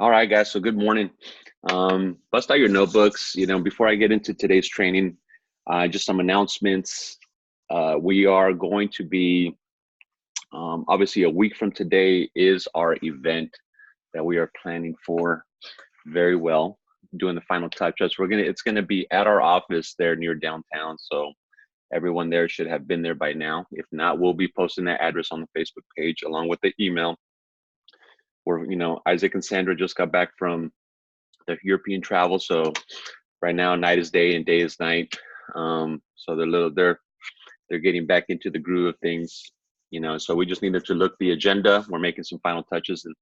All right, guys. So good morning. Bust out your notebooks. Before I get into today's training, just some announcements. We are going to be obviously a week from today is our event that we are planning for very well. Doing the final touch-ups. It's gonna be at our office there near downtown. So everyone there should have been there by now. If not, we'll be posting that address on the Facebook page along with the email. Where Isaac and Sandra just got back from the European travel. So right now, night is day and day is night. So they're getting back into the groove of things. So we just needed to look the agenda. We're making some final touches, and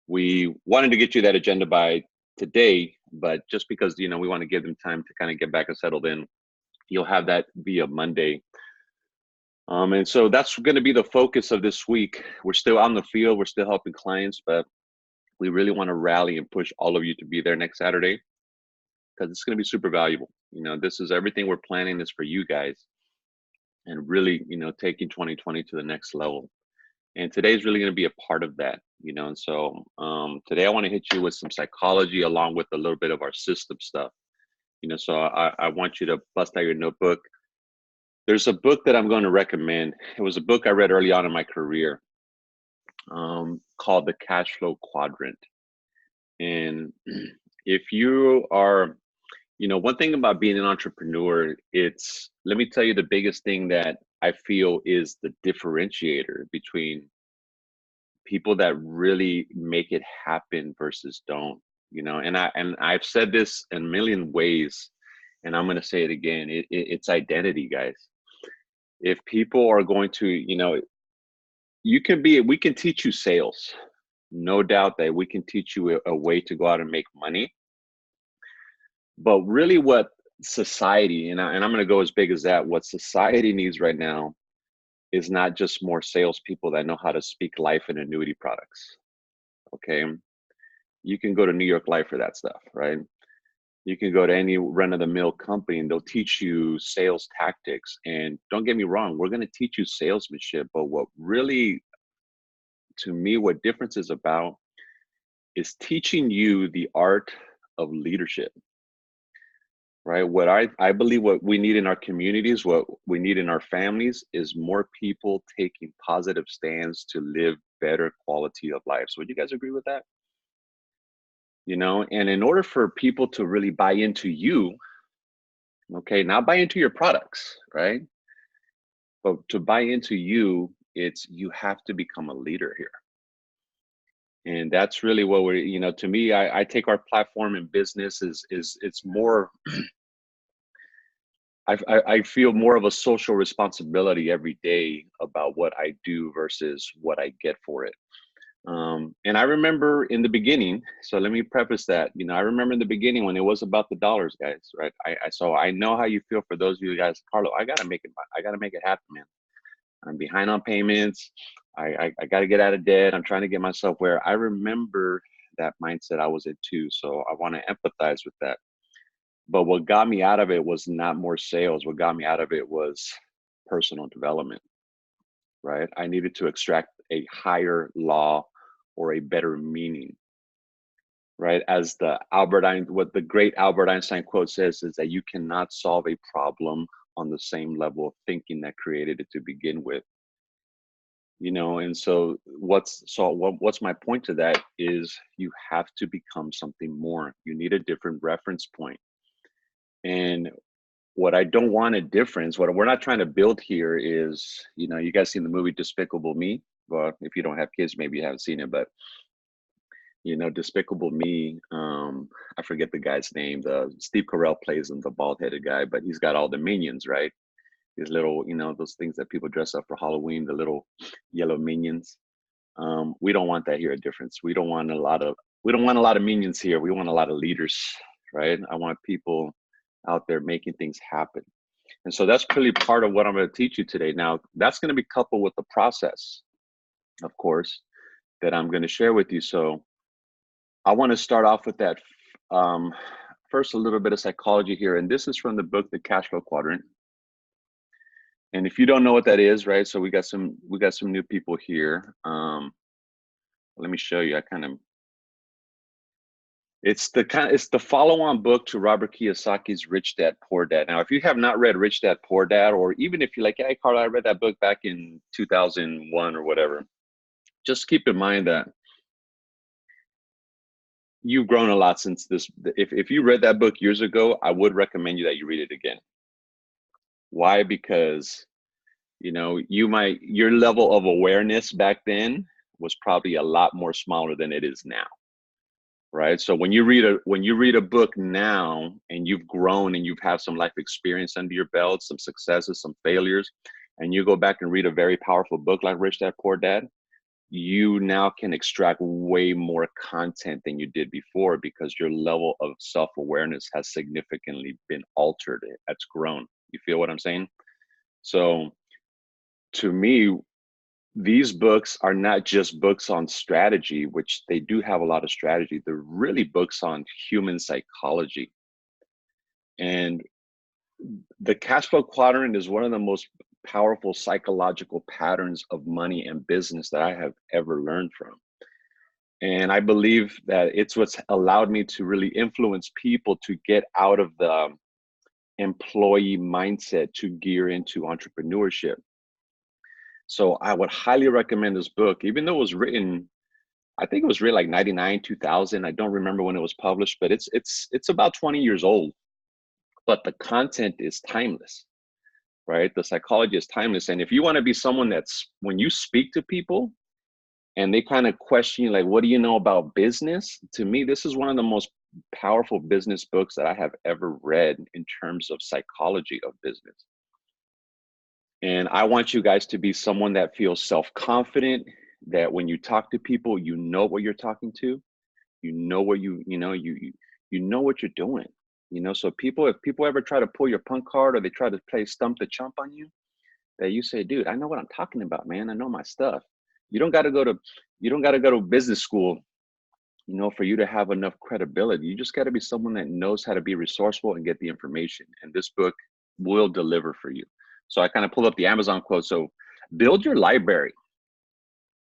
we wanted to get you that agenda by today, but just because we want to give them time to kind of get back and settled in, you'll have that via Monday. And so that's going to be the focus of this week. We're still on the field. We're still helping clients, but we really want to rally and push all of you to be there next Saturday because it's going to be super valuable. This is everything we're planning is for you guys and really, taking 2020 to the next level. And today is really going to be a part of that, And so today I want to hit you with some psychology along with a little bit of our system stuff. So I want you to bust out your notebook. There's a book that I'm going to recommend. It was a book I read early on in my career called The CashFlow Quadrant. And if you are one thing about being an entrepreneur, let me tell you the biggest thing that I feel is the differentiator between people that really make it happen versus don't, and I've said this in a million ways, and I'm going to say it again. It's identity, guys. If people are going to, we can teach you sales. No doubt that we can teach you a way to go out and make money. But really what society, and I'm going to go as big as that, what society needs right now is not just more salespeople that know how to speak life and annuity products. Okay. You can go to New York Life for that stuff, right? You can go to any run of the mill company and they'll teach you sales tactics. And don't get me wrong, we're going to teach you salesmanship. But what really, to me, what difference is about is teaching you the art of leadership. Right. What I believe what we need in our communities, what we need in our families is more people taking positive stands to live better quality of life. So would you guys agree with that? And in order for people to really buy into you, okay, not buy into your products, right? But to buy into you, you have to become a leader here. And that's really what we're, to me, I take our platform in business is it's more I feel more of a social responsibility every day about what I do versus what I get for it. And I remember in the beginning, so let me preface that, I remember in the beginning when it was about the dollars, guys, right? So I know how you feel for those of you guys, Carlo, I gotta make it happen, man. I'm behind on payments. I gotta get out of debt. I'm trying to get myself where I remember that mindset I was in too. So I want to empathize with that. But what got me out of it was not more sales. What got me out of it was personal development, right? I needed to extract a higher law or a better meaning, right? As what the great Albert Einstein quote says is that you cannot solve a problem on the same level of thinking that created it to begin with. And so what's my point to that is you have to become something more. You need a different reference point. And what I don't want a difference, what we're not trying to build here is, you guys seen the movie Despicable Me? Well, if you don't have kids, maybe you haven't seen it, but Despicable Me, I forget the guy's name. The Steve Carell plays him, the bald-headed guy, but he's got all the minions, right? These little, those things that people dress up for Halloween, the little yellow minions. We don't want that here at Difference. We don't want a lot of minions here. We want a lot of leaders, right? I want people out there making things happen. And so that's really part of what I'm going to teach you today. Now, that's going to be coupled with the process, of course, that I'm going to share with you. So I want to start off with that. First, a little bit of psychology here. And this is from the book, The CashFlow Quadrant. And if you don't know what that is, right? So we got some new people here. Let me show you. It's the follow-on book to Robert Kiyosaki's Rich Dad Poor Dad. Now, if you have not read Rich Dad Poor Dad, or even if you're like, hey, Carl, I read that book back in 2001 or whatever, just keep in mind that you've grown a lot since this. If you read that book years ago, I would recommend you that you read it again. Why? Because your level of awareness back then was probably a lot more smaller than it is now, right? So when you read a book now and you've grown and you've had some life experience under your belt, some successes, some failures, and you go back and read a very powerful book like Rich Dad Poor Dad, you now can extract way more content than you did before because your level of self-awareness has significantly been altered. It's grown. You feel what I'm saying? So to me, these books are not just books on strategy, which they do have a lot of strategy. They're really books on human psychology. And the cash flow quadrant is one of the most powerful psychological patterns of money and business that I have ever learned from. And I believe that it's what's allowed me to really influence people to get out of the employee mindset to gear into entrepreneurship. So I would highly recommend this book, even though it was written, I think it was written like 99, 2000. I don't remember when it was published, but it's about 20 years old. But the content is timeless, right? The psychology is timeless. And if you want to be someone that's, when you speak to people and they kind of question you, like, what do you know about business? To me, this is one of the most powerful business books that I have ever read in terms of psychology of business. And I want you guys to be someone that feels self-confident, that when you talk to people, you know what you're talking to, you know what you know what you're doing. So if people ever try to pull your punk card or they try to play stump the chump on you, that you say, dude, I know what I'm talking about, man. I know my stuff. You don't got to go to business school, for you to have enough credibility. You just got to be someone that knows how to be resourceful and get the information. And this book will deliver for you. So I kind of pulled up the Amazon quote. So build your library.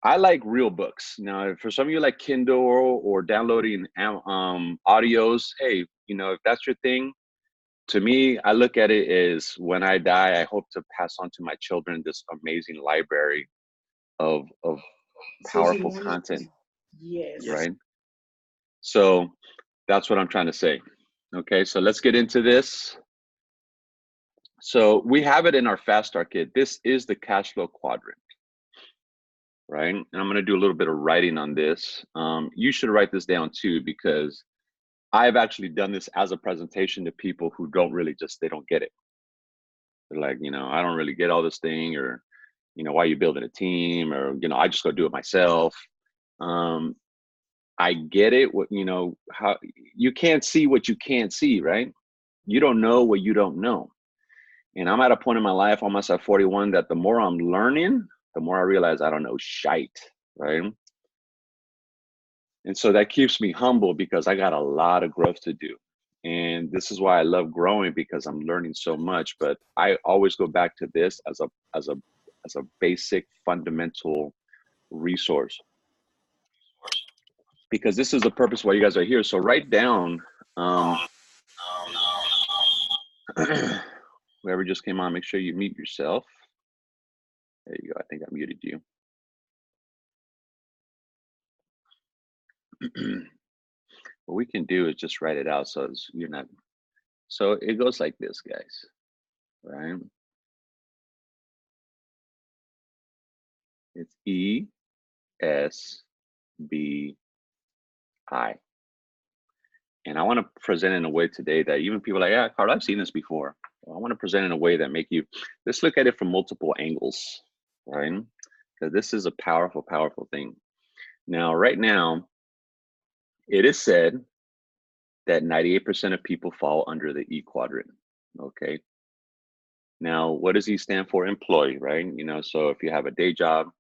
I like real books. Now, for some of you like Kindle or downloading audios, hey, if that's your thing, to me, I look at it as when I die, I hope to pass on to my children this amazing library of So powerful humanity. content, Yes. right? So that's what I'm trying to say. Okay, so let's get into this. So we have it in our Fast Start Kit. This is the cash flow quadrant, right? And I'm going to do a little bit of writing on this. You should write this down too, because I've actually done this as a presentation to people who they don't get it. They're like, I don't really get all this thing, or, why are you building a team, or, I just go do it myself. I get it. How you can't see what you can't see, right? You don't know what you don't know. And I'm at a point in my life, almost at 41, that the more I'm learning, the more I realize I don't know shite, right? And so that keeps me humble because I got a lot of growth to do. And this is why I love growing, because I'm learning so much. But I always go back to this as a basic fundamental resource, because this is the purpose why you guys are here. So write down, whoever just came on, make sure you mute yourself. There you go. I think I muted you. What we can do is just write it out so you're not. So it goes like this, guys, right? It's ESBI. And I want to present in a way today that even people are like, yeah, Carl, I've seen this before. Well, I want to present in a way that let's look at it from multiple angles, right? Because this is a powerful, powerful thing. Now, right now, it is said that 98% of people fall under the E quadrant, okay? Now, what does E stand for? Employee, right? So if you have a day job,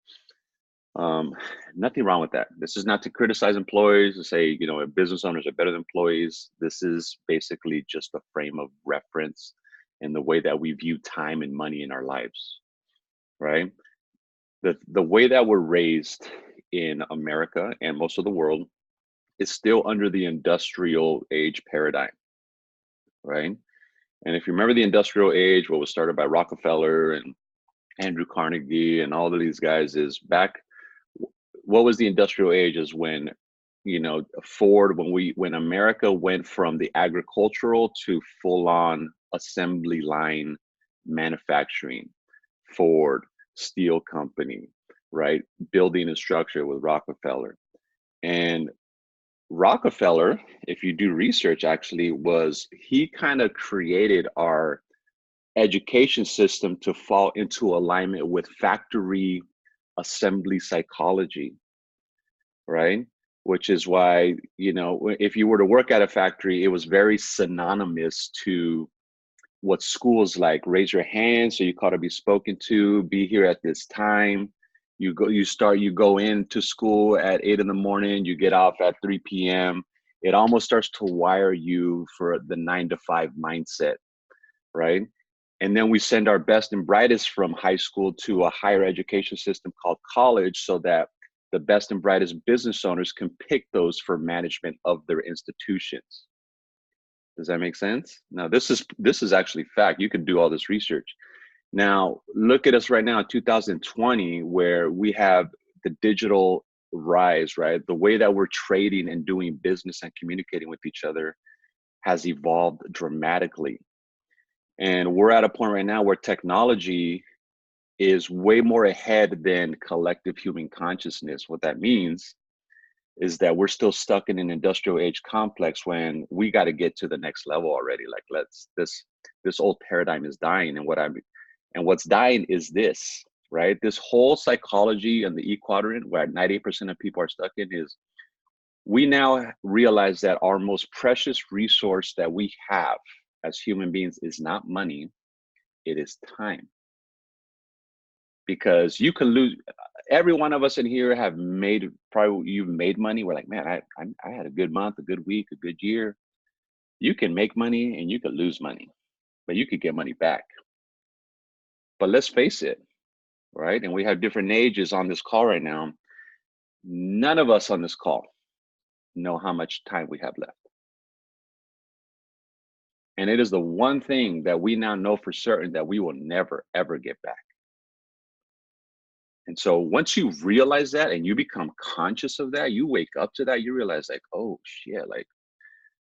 nothing wrong with that. This is not to criticize employees, to say, business owners are better than employees. This is basically just a frame of reference in the way that we view time and money in our lives, right? The way that we're raised in America and most of the world is still under the industrial age paradigm, right? And if you remember the industrial age, what was started by Rockefeller and Andrew Carnegie and all of these guys, is back, what was the industrial age is when, you know, Ford, when America went from the agricultural to full on assembly line manufacturing. Ford, steel company, right? Building and structure with Rockefeller. And Rockefeller, if you do research, actually he kind of created our education system to fall into alignment with factory assembly psychology, right? Which is why, you know, if you were to work at a factory, it was very synonymous to what school's like. Raise your hand so you call to be spoken to, be here at this time. You go into school at 8 in the morning, you get off at 3 p.m. It almost starts to wire you for the 9 to 5 mindset, right? And then we send our best and brightest from high school to a higher education system called college, so that the best and brightest business owners can pick those for management of their institutions. Does that make sense? Now, this is actually fact. You can do all this research. Now, look at us right now in 2020, where we have the digital rise, right? The way that we're trading and doing business and communicating with each other has evolved dramatically. And we're at a point right now where technology is way more ahead than collective human consciousness. What that means is that we're still stuck in an industrial age complex when we got to get to the next level already. Like, this old paradigm is dying. And what's dying is this, right? This whole psychology and the quadrant where 98% of people are stuck in is, we now realize that our most precious resource that we have as human beings is not money, it is time. Because you can lose. Every one of us in here you've made money. We're like, man, I had a good month, a good week, a good year. You can make money and you could lose money, but you could get money back. But let's face it, right? And we have different ages on this call right now. None of us on this call know how much time we have left. And it is the one thing that we now know for certain that we will never, ever get back. And so once you realize that and you become conscious of that, you wake up to that, you realize like, oh shit, like,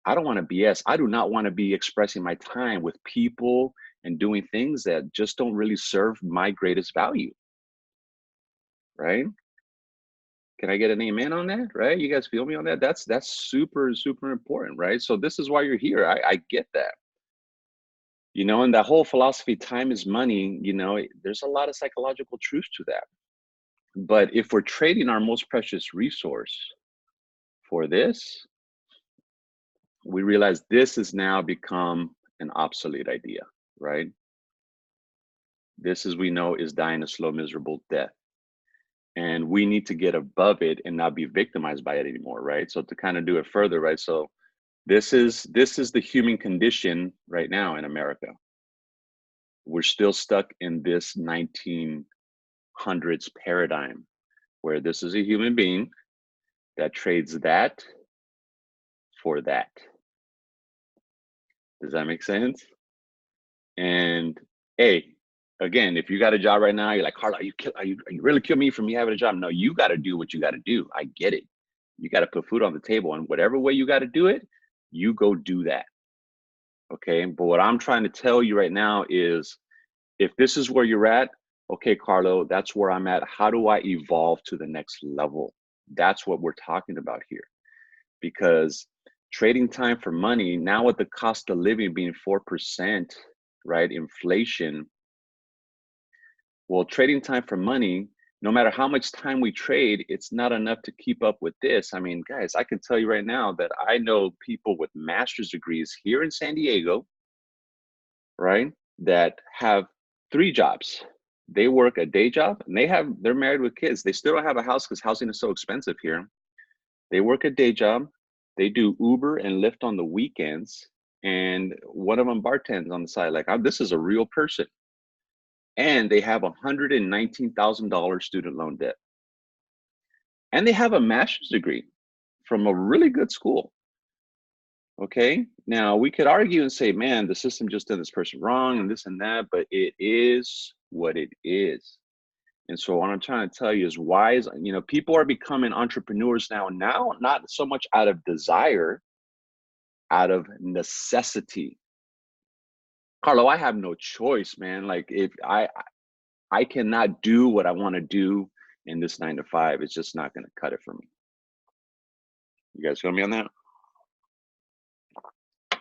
I don't want to BS. I do not want to be expressing my time with people and doing things that just don't really serve my greatest value. Right? Can I get an amen on that? Right? You guys feel me on that? That's super, super important, right? So this is why you're here. I get that. You know, and that whole philosophy, time is money, you know, there's a lot of psychological truth to that. But if we're trading our most precious resource for this, we realize this has now become an obsolete idea, right? This, as we know, is dying a slow, miserable death. And we need to get above it and not be victimized by it anymore, right? So to kind of do it further, right? So this is the human condition right now in America. We're still stuck in this 1900s paradigm where this is a human being that trades that for that. Does that make sense? And hey, again, if you got a job right now, you're like, Carla, are you really killing me for me having a job? No, you got to do what you got to do. I get it. You got to put food on the table, and whatever way you got to do it, you go do that. Okay. But what I'm trying to tell you right now is, if this is where you're at, okay, Carlo, that's where I'm at. How do I evolve to the next level? That's what we're talking about here. Because trading time for money, now with the cost of living being 4%, right? Inflation. Well, trading time for money, no matter how much time we trade, it's not enough to keep up with this. I mean, guys, I can tell you right now that I know people with master's degrees here in San Diego, right, that have 3 jobs. They work a day job and they're married with kids. They still don't have a house because housing is so expensive here. They work a day job. They do Uber and Lyft on the weekends. And one of them bartends on the side. Like, this is a real person. And they have $119,000 student loan debt. And they have a master's degree from a really good school. Okay, now we could argue and say, man, the system just did this person wrong and this and that, but it is what it is. And so what I'm trying to tell you is why is, people are becoming entrepreneurs now, not so much out of desire, out of necessity. Carlo, I have no choice, man. Like if I cannot do what I want to do in this 9 to 5, it's just not going to cut it for me. You guys feel me on that?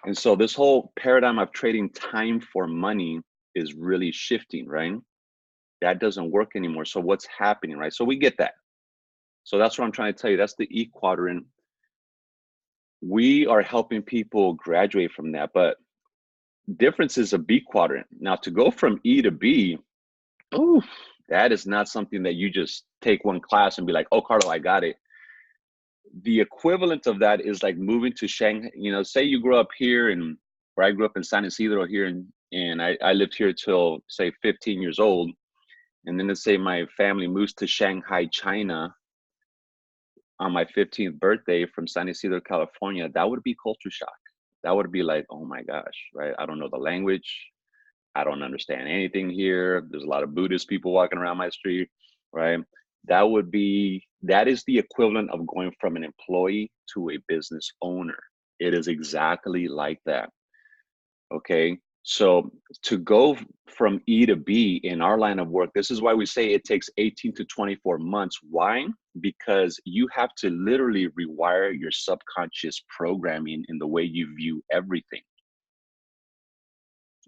And so this whole paradigm of trading time for money is really shifting, right? That doesn't work anymore. So what's happening, right? So we get that. So that's what I'm trying to tell you. That's the E quadrant. We are helping people graduate from that, but difference is a B quadrant. Now to go from E to B, oof, that is not something that you just take one class and be like, oh, Carlo, I got it. The equivalent of that is like moving to Shanghai. Say you grew up here, and where I grew up in San Isidro here, and I lived here till say 15 years old. And then let's say my family moves to Shanghai, China on my 15th birthday from San Isidro, California. That would be culture shock. That would be like, oh my gosh, right? I don't know the language. I don't understand anything here. There's a lot of Buddhist people walking around my street, right? That is the equivalent of going from an employee to a business owner. It is exactly like that. Okay. So to go from E to B in our line of work, this is why we say it takes 18 to 24 months. Why? Because you have to literally rewire your subconscious programming in the way you view everything.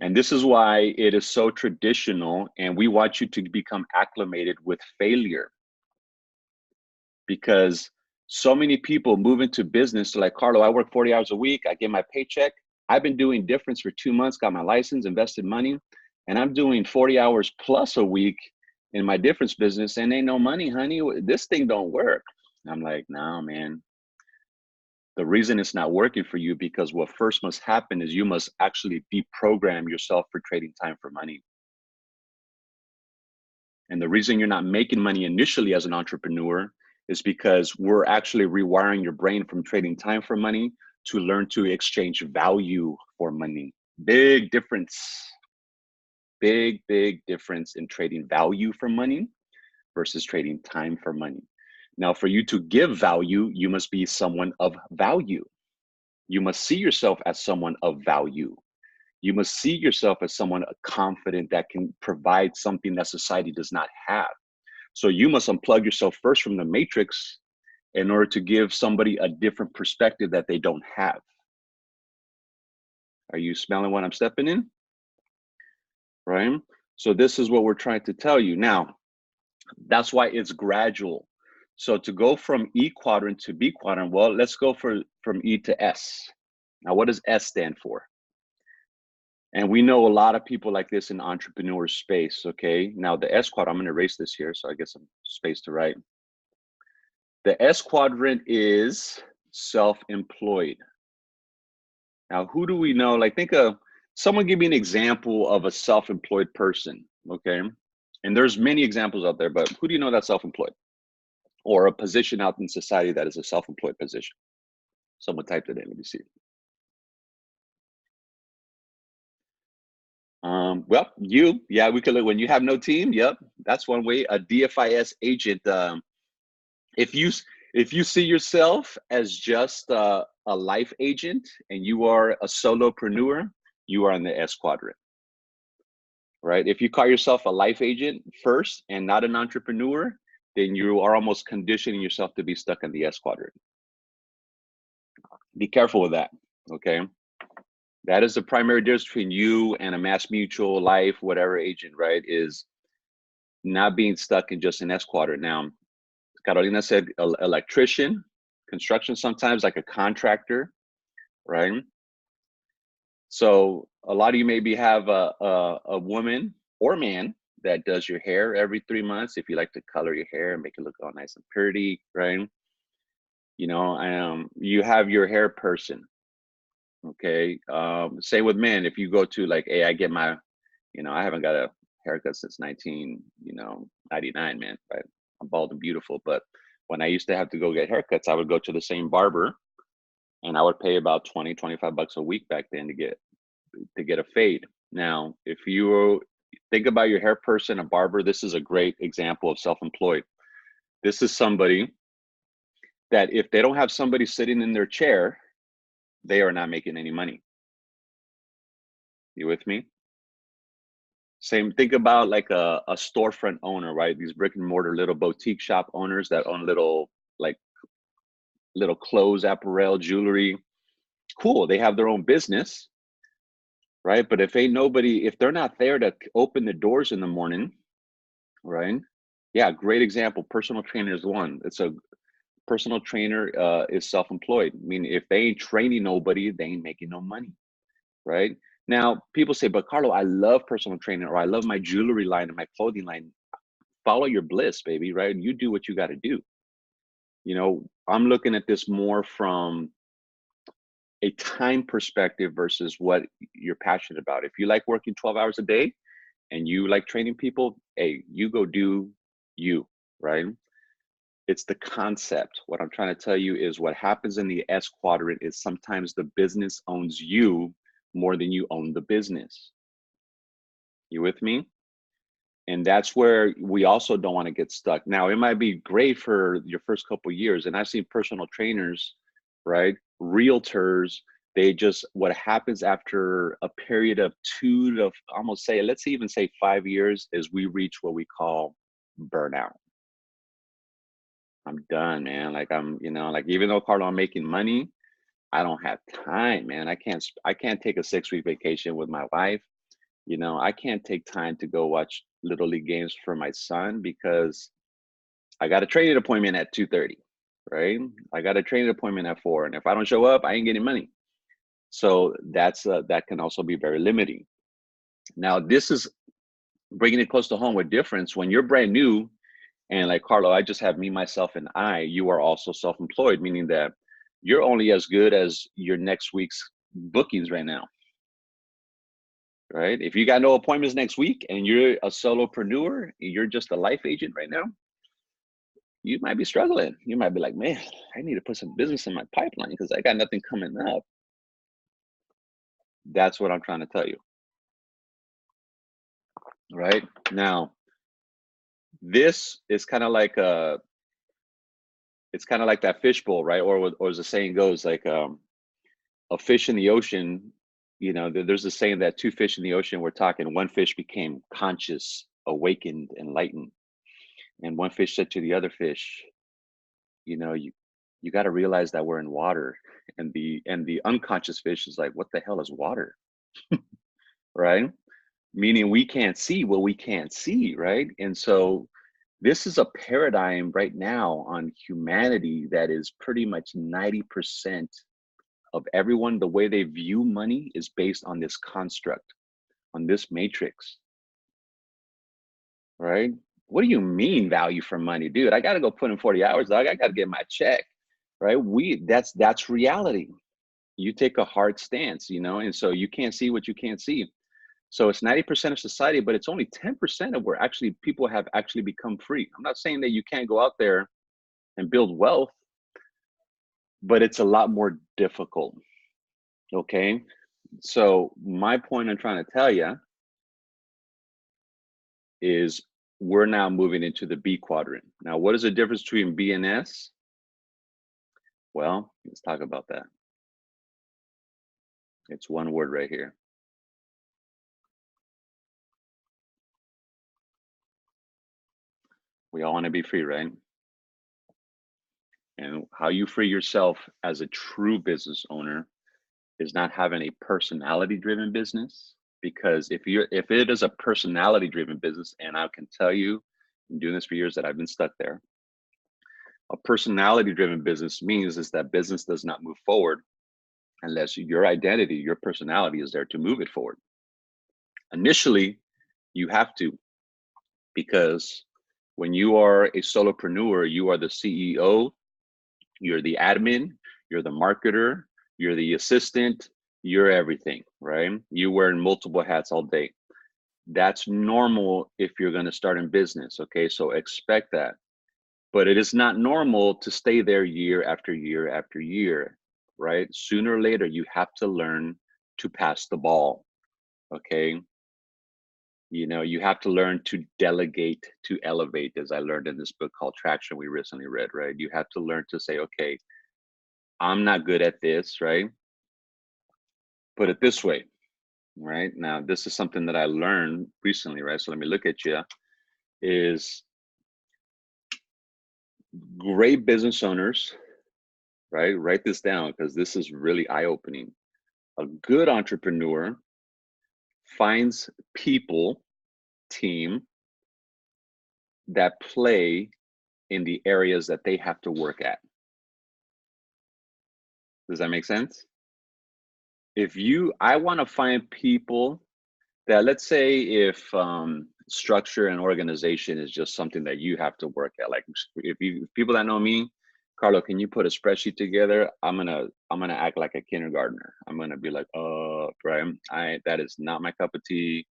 And this is why it is so traditional, and we want you to become acclimated with failure. Because so many people move into business like, Carlo, I work 40 hours a week, I get my paycheck. I've been doing difference for 2 months, got my license, invested money, and I'm doing 40 hours plus a week in my difference business, and ain't no money, honey. This thing don't work. I'm like, no, man. The reason it's not working for you, because what first must happen is you must actually deprogram yourself for trading time for money. And the reason you're not making money initially as an entrepreneur is because we're actually rewiring your brain from trading time for money to learn to exchange value for money. Big difference. Big difference in trading value for money versus trading time for money. Now, for you to give value, you must be someone of value. You must see yourself as someone of value. You must see yourself as someone confident that can provide something that society does not have. So you must unplug yourself first from the matrix in order to give somebody a different perspective that they don't have. Are you smelling what I'm stepping in? Right? So this is what we're trying to tell you. Now, that's why it's gradual. So to go from E quadrant to B quadrant, well, let's go from E to S. Now, what does S stand for? And we know a lot of people like this in entrepreneur space, okay? Now, the S quadrant, I'm going to erase this here so I get some space to write. The S quadrant is self-employed. Now, who do we know? Like, think of someone, give me an example of a self-employed person, okay? And there's many examples out there, but who do you know that's self-employed? Or a position out in society that is a self-employed position? Someone typed it in, let me see. Well, yeah, we could look when you have no team. Yep, that's one way. A DFIS agent. If you see yourself as just a life agent and you are a solopreneur, you are in the S quadrant, right? If you call yourself a life agent first and not an entrepreneur, then you are almost conditioning yourself to be stuck in the S quadrant. Be careful with that, okay? That is the primary difference between you and a Mass Mutual, life, whatever agent, right? Is not being stuck in just an S quadrant. Now, Carolina said electrician, construction, sometimes like a contractor, right? So a lot of you maybe have a woman or man that does your hair every 3 months. If you like to color your hair and make it look all nice and pretty, right? You have your hair person. Okay. Same with men. If you go to like, hey, I get my, I haven't got a haircut since 99, man. Right? I'm bald and beautiful, but When I used to have to go get haircuts, I would go to the same barber and I would pay about 20, 25 bucks a week back then to get a fade. Now, if you think about your hair person, a barber, this is a great example of self-employed. This is somebody that if they don't have somebody sitting in their chair, they are not making any money. You with me? Same, think about like a storefront owner, right? These brick and mortar little boutique shop owners that own like little clothes, apparel, jewelry. Cool, they have their own business, right? But if they're not there to open the doors in the morning, right? Yeah, great example. Personal trainer is one. It's a personal trainer is self-employed. I mean, if they ain't training nobody, they ain't making no money, right? Now, people say, but Carlo, I love personal training, or I love my jewelry line and my clothing line. Follow your bliss, baby, right? You do what you got to do. You know, I'm looking at this more from a time perspective versus what you're passionate about. If you like working 12 hours a day and you like training people, hey, you go do you, right? It's the concept. What I'm trying to tell you is what happens in the S quadrant is sometimes the business owns you more than you own the business. You with me? And that's where we also don't want to get stuck. Now, it might be great for your first couple of years. And I've seen personal trainers, right? Realtors, what happens after a period of 2 to almost say, let's even say 5 years, is we reach what we call burnout. I'm done, man. Like like even though Carlo, I'm making money, I don't have time, man. I can't take a 6-week vacation with my wife. I can't take time to go watch little league games for my son because I got a training appointment at 2:30, right? I got a training appointment at 4, and if I don't show up, I ain't getting money. So that can also be very limiting. Now, this is bringing it close to home with difference. When you're brand new, and like Carlo, I just have me, myself, and I. You are also self-employed, meaning that you're only as good as your next week's bookings right now. Right? If you got no appointments next week and you're a solopreneur, you're just a life agent right now, you might be struggling. You might be like, man, I need to put some business in my pipeline because I got nothing coming up. That's what I'm trying to tell you. Right? Now, this is kind of like it's kind of like that fishbowl, right? Or as the saying goes, like a fish in the ocean, there's a saying that 2 fish in the ocean were talking. One fish became conscious, awakened, enlightened. And one fish said to the other fish, you got to realize that we're in water. And the unconscious fish is like, what the hell is water? Right? Meaning we can't see what we can't see, right? And so this is a paradigm right now on humanity that is pretty much 90% of everyone. The way they view money is based on this construct, on this matrix, right? What do you mean value for money? Dude, I got to go put in 40 hours, dog. I got to get my check, right? That's reality. You take a hard stance, and so you can't see what you can't see. So it's 90% of society, but it's only 10% of where actually people have actually become free. I'm not saying that you can't go out there and build wealth, but it's a lot more difficult. Okay. So my point I'm trying to tell you is we're now moving into the B quadrant. Now, what is the difference between B and S? Well, let's talk about that. It's one word right here. We all want to be free, right? And how you free yourself as a true business owner is not having a personality driven business. Because if it is a personality driven business, and I can tell you, I'm doing this for years, that I've been stuck there. A personality driven business means is that business does not move forward unless your identity, your personality is there to move it forward. Initially, you have to, because when you are a solopreneur, you are the CEO, you're the admin, you're the marketer, you're the assistant, you're everything, right? You wearing multiple hats all day. That's normal if you're going to start in business, okay? So expect that. but it is not normal to stay there year after year after year, right? Sooner or later, you have to learn to pass the ball, okay? You know, you have to learn to delegate to elevate, as I learned in this book called Traction we recently read, right? You have to learn to say, okay, I'm not good at this, right? Put it this way, right? Now, this is something that I learned recently, right? So let me look at you, is great business owners, right? Write this down because this is really eye-opening. A good entrepreneur finds people, team, that play in the areas that they have to work at. Does that make sense? I want to find people that, let's say if structure and organization is just something that you have to work at. Like if people that know me, Carlo, can you put a spreadsheet together? I'm gonna act like a kindergartner. I'm gonna be like, Brian, that is not my cup of tea.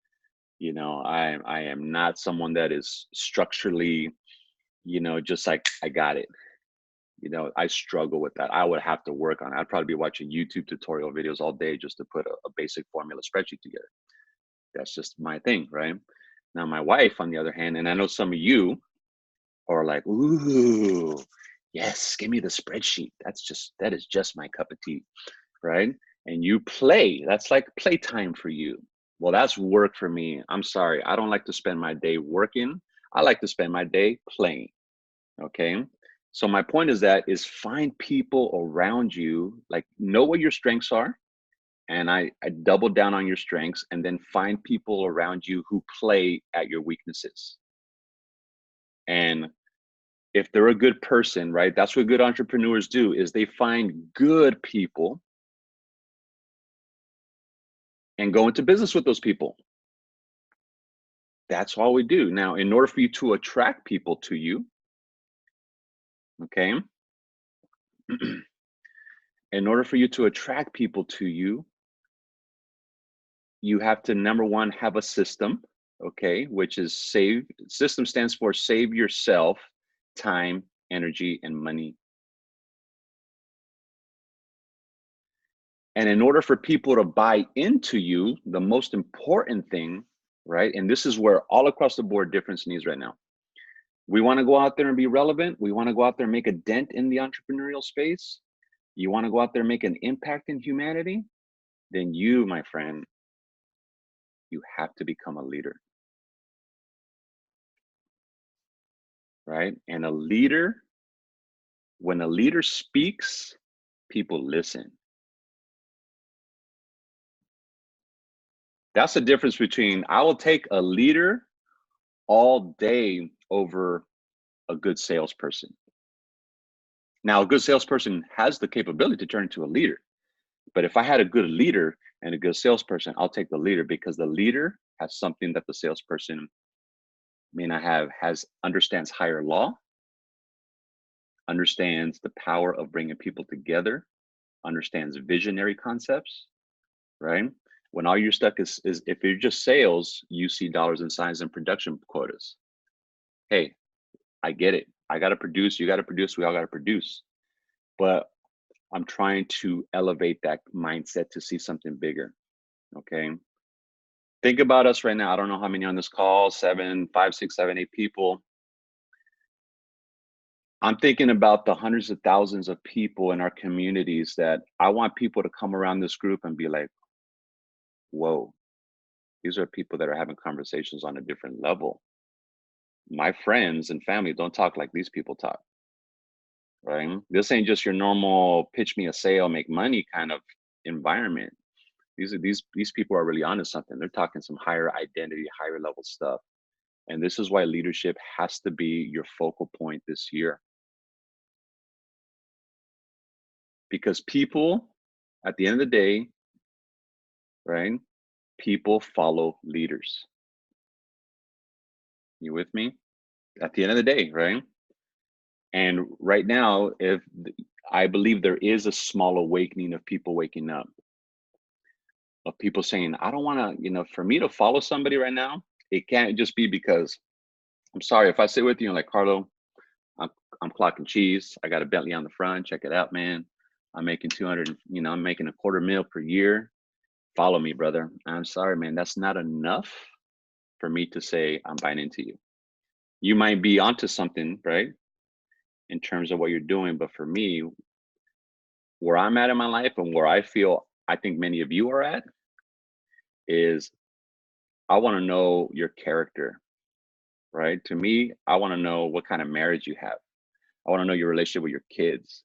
You know, I am not someone that is structurally, you know, just like I got it. You know, I struggle with that. I would have to work on it. I'd probably be watching YouTube tutorial videos all day just to put a basic formula spreadsheet together. That's just my thing, right? Now, my wife, on the other hand, and I know some of you are like, ooh, yes, give me the spreadsheet. That is just my cup of tea, right? And you play. That's like playtime for you. Well, that's work for me. I'm sorry. I don't like to spend my day working. I like to spend my day playing. Okay. So my point is find people around you, like know what your strengths are. And I double down on your strengths and then find people around you who play at your weaknesses. And if they're a good person, right? That's what good entrepreneurs do, is they find good people and go into business with those people. That's all we do. Now, in order for you to attract people to you, okay? In order for you to attract people to you, you have to, number one, have a system, okay? Which is system stands for save yourself time, energy, and money. And in order for people to buy into you, the most important thing, right? And this is where all across the board difference needs right now. We want to go out there and be relevant. We want to go out there and make a dent in the entrepreneurial space. You want to go out there and make an impact in humanity. Then you, my friend, you have to become a leader, right? And a leader, when a leader speaks, people listen. That's the difference between, I will take a leader all day over a good salesperson. Now, a good salesperson has the capability to turn into a leader. But if I had a good leader and a good salesperson, I'll take the leader, because the leader has something that the salesperson may not have, understands higher law, understands the power of bringing people together, understands visionary concepts, right? When all you're stuck is if you're just sales, you see dollars and signs and production quotas. Hey, I get it. I got to produce, you got to produce, we all got to produce. But I'm trying to elevate that mindset to see something bigger. Okay. Think about us right now. I don't know how many on this call, 7, 5, 6, 7, 8 people. I'm thinking about the hundreds of thousands of people in our communities that I want people to come around this group and be like, whoa, these are people that are having conversations on a different level. My friends and family don't talk like these people talk, right? This ain't just your normal pitch me a sale, make money kind of environment. These people are really onto something. They're talking some higher identity, higher level stuff. And this is why leadership has to be your focal point this year. Because people, at the end of the day, right? People follow leaders. You with me? At the end of the day, right? And right now, I believe there is a small awakening of people waking up, of people saying, I don't want to, for me to follow somebody right now, it can't just be because, I'm sorry, if I sit with you and like, Carlo, I'm clocking cheese. I got a Bentley on the front. Check it out, man. I'm making 200, I'm making a $250,000 per year. Follow me, brother. I'm sorry, man. That's not enough for me to say I'm buying into you. You might be onto something, right? In terms of what you're doing. But for me, where I'm at in my life and where I think many of you are at is I want to know your character, right? To me, I want to know what kind of marriage you have. I want to know your relationship with your kids.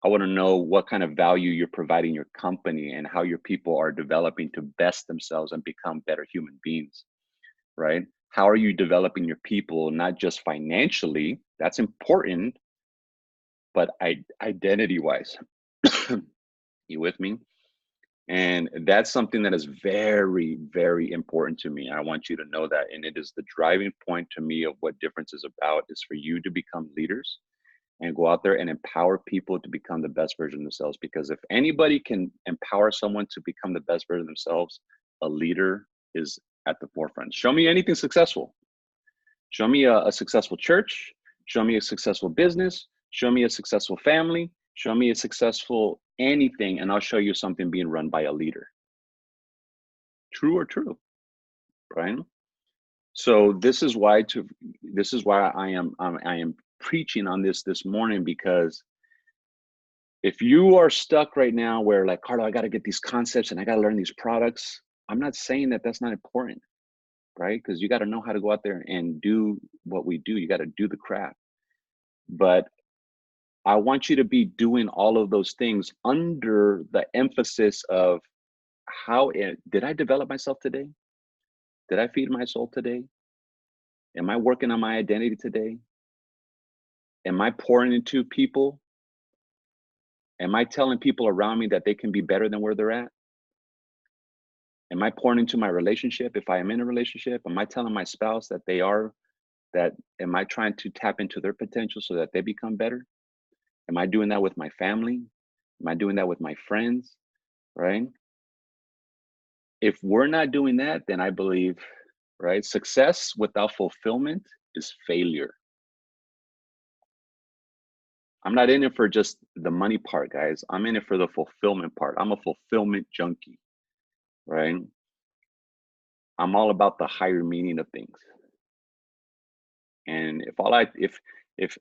I want to know what kind of value you're providing your company and how your people are developing to best themselves and become better human beings, right? How are you developing your people, not just financially, that's important, but identity wise. You with me? And that's something that is very, very important to me. I want you to know that. And it is the driving point to me of what difference is about, is for you to become leaders and go out there and empower people to become the best version of themselves. Because if anybody can empower someone to become the best version of themselves, a leader is at the forefront. Show me anything successful. Show me a successful church. Show me a successful business. Show me a successful family. Show me a successful anything, and I'll show you something being run by a leader. True or true, Brian? So this is why I am preaching on this morning, because if you are stuck right now where like, Carlo, I got to get these concepts and I got to learn these products, I'm not saying that that's not important, right? Because you got to know how to go out there and do what we do. You got to do the craft. But I want you to be doing all of those things under the emphasis of did I develop myself today? Did I feed my soul today? Am I working on my identity today? Am I pouring into people? Am I telling people around me that they can be better than where they're at? Am I pouring into my relationship? If I am in a relationship, am I telling my spouse am I trying to tap into their potential so that they become better? Am I doing that with my family? Am I doing that with my friends? Right? If we're not doing that, then I believe, right, success without fulfillment is failure. I'm not in it for just the money part, guys. I'm in it for the fulfillment part. I'm a fulfillment junkie, right? I'm all about the higher meaning of things. And if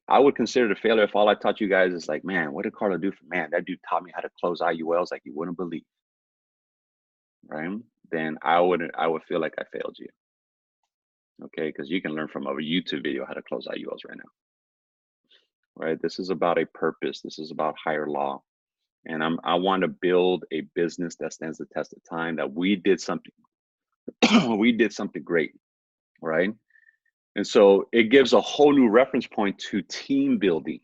I would consider it a failure if all I taught you guys is like, man, what did Carlo do for, man, that dude taught me how to close IULs like you wouldn't believe, right? Then I would feel like I failed you. Okay, because you can learn from a YouTube video how to close IULs right now. Right? This is about a purpose. This is about higher law. And I want to build a business that stands the test of time, that we did something, we did something great, right? And so it gives a whole new reference point to team building.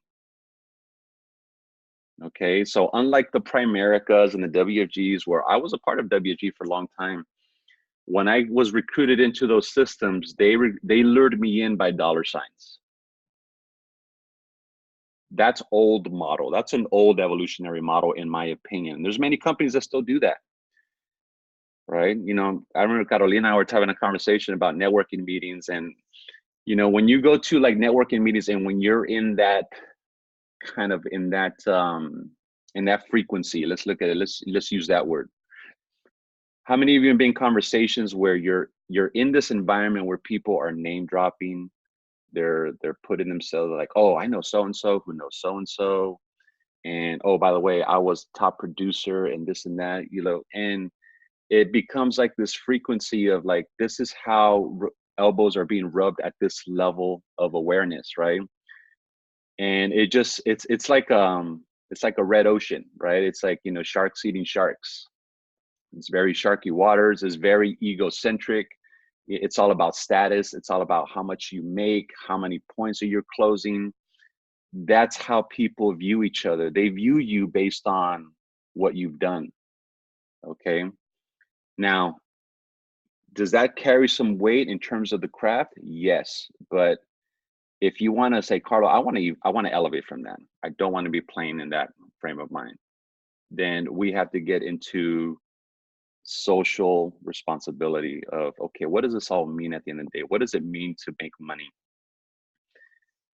Okay, so unlike the Primericas and the WFGs, where I was a part of WFG for a long time, when I was recruited into those systems, they lured me in by dollar signs. That's old model. That's an old evolutionary model, in my opinion. There's many companies that still do that, right? I remember Carolina and I were having a conversation about networking meetings, and when you go to like networking meetings, and when you're in that kind of in that frequency, let's look at it. Let's use that word. How many of you have been in conversations where you're in this environment where people are name dropping? They're putting themselves like, oh, I know so and so who knows so and so. And oh, by the way, I was top producer and this and that, and it becomes like this frequency of like, this is how elbows are being rubbed at this level of awareness, right? And it's like a red ocean, right? It's like, sharks eating sharks. It's very sharky waters. It's very egocentric. It's all about status. It's all about how much you make, how many points are you closing. That's how people view each other. They view you based on what you've done. Okay. Now, does that carry some weight in terms of the craft? Yes. But if you want to say, Carlo, I want to elevate from that. I don't want to be playing in that frame of mind. Then we have to get into social responsibility of, okay, what does this all mean at the end of the day? What does it mean to make money?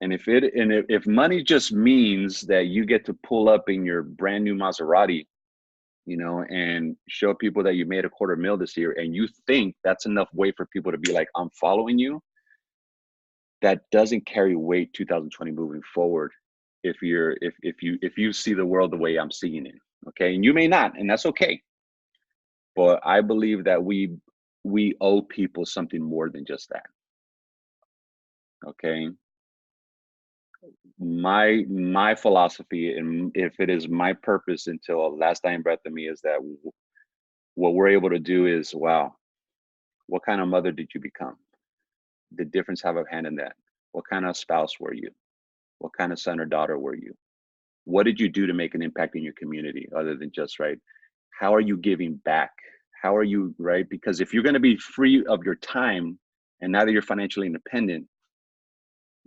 And if money just means that you get to pull up in your brand new Maserati, you know, and show people that you made $250,000 this year, and you think that's enough weight for people to be like, I'm following you, that doesn't carry weight 2020 moving forward. If you see the world the way I'm seeing it, okay, and you may not, and that's okay. But I believe that we owe people something more than just that. Okay. My philosophy, and if it is my purpose until the last dying breath of me, is that what we're able to do is, wow, what kind of mother did you become? The difference have a hand in that. What kind of spouse were you? What kind of son or daughter were you? What did you do to make an impact in your community other than just, right? How are you giving back? How are you, right? Because if you're going to be free of your time and now that you're financially independent,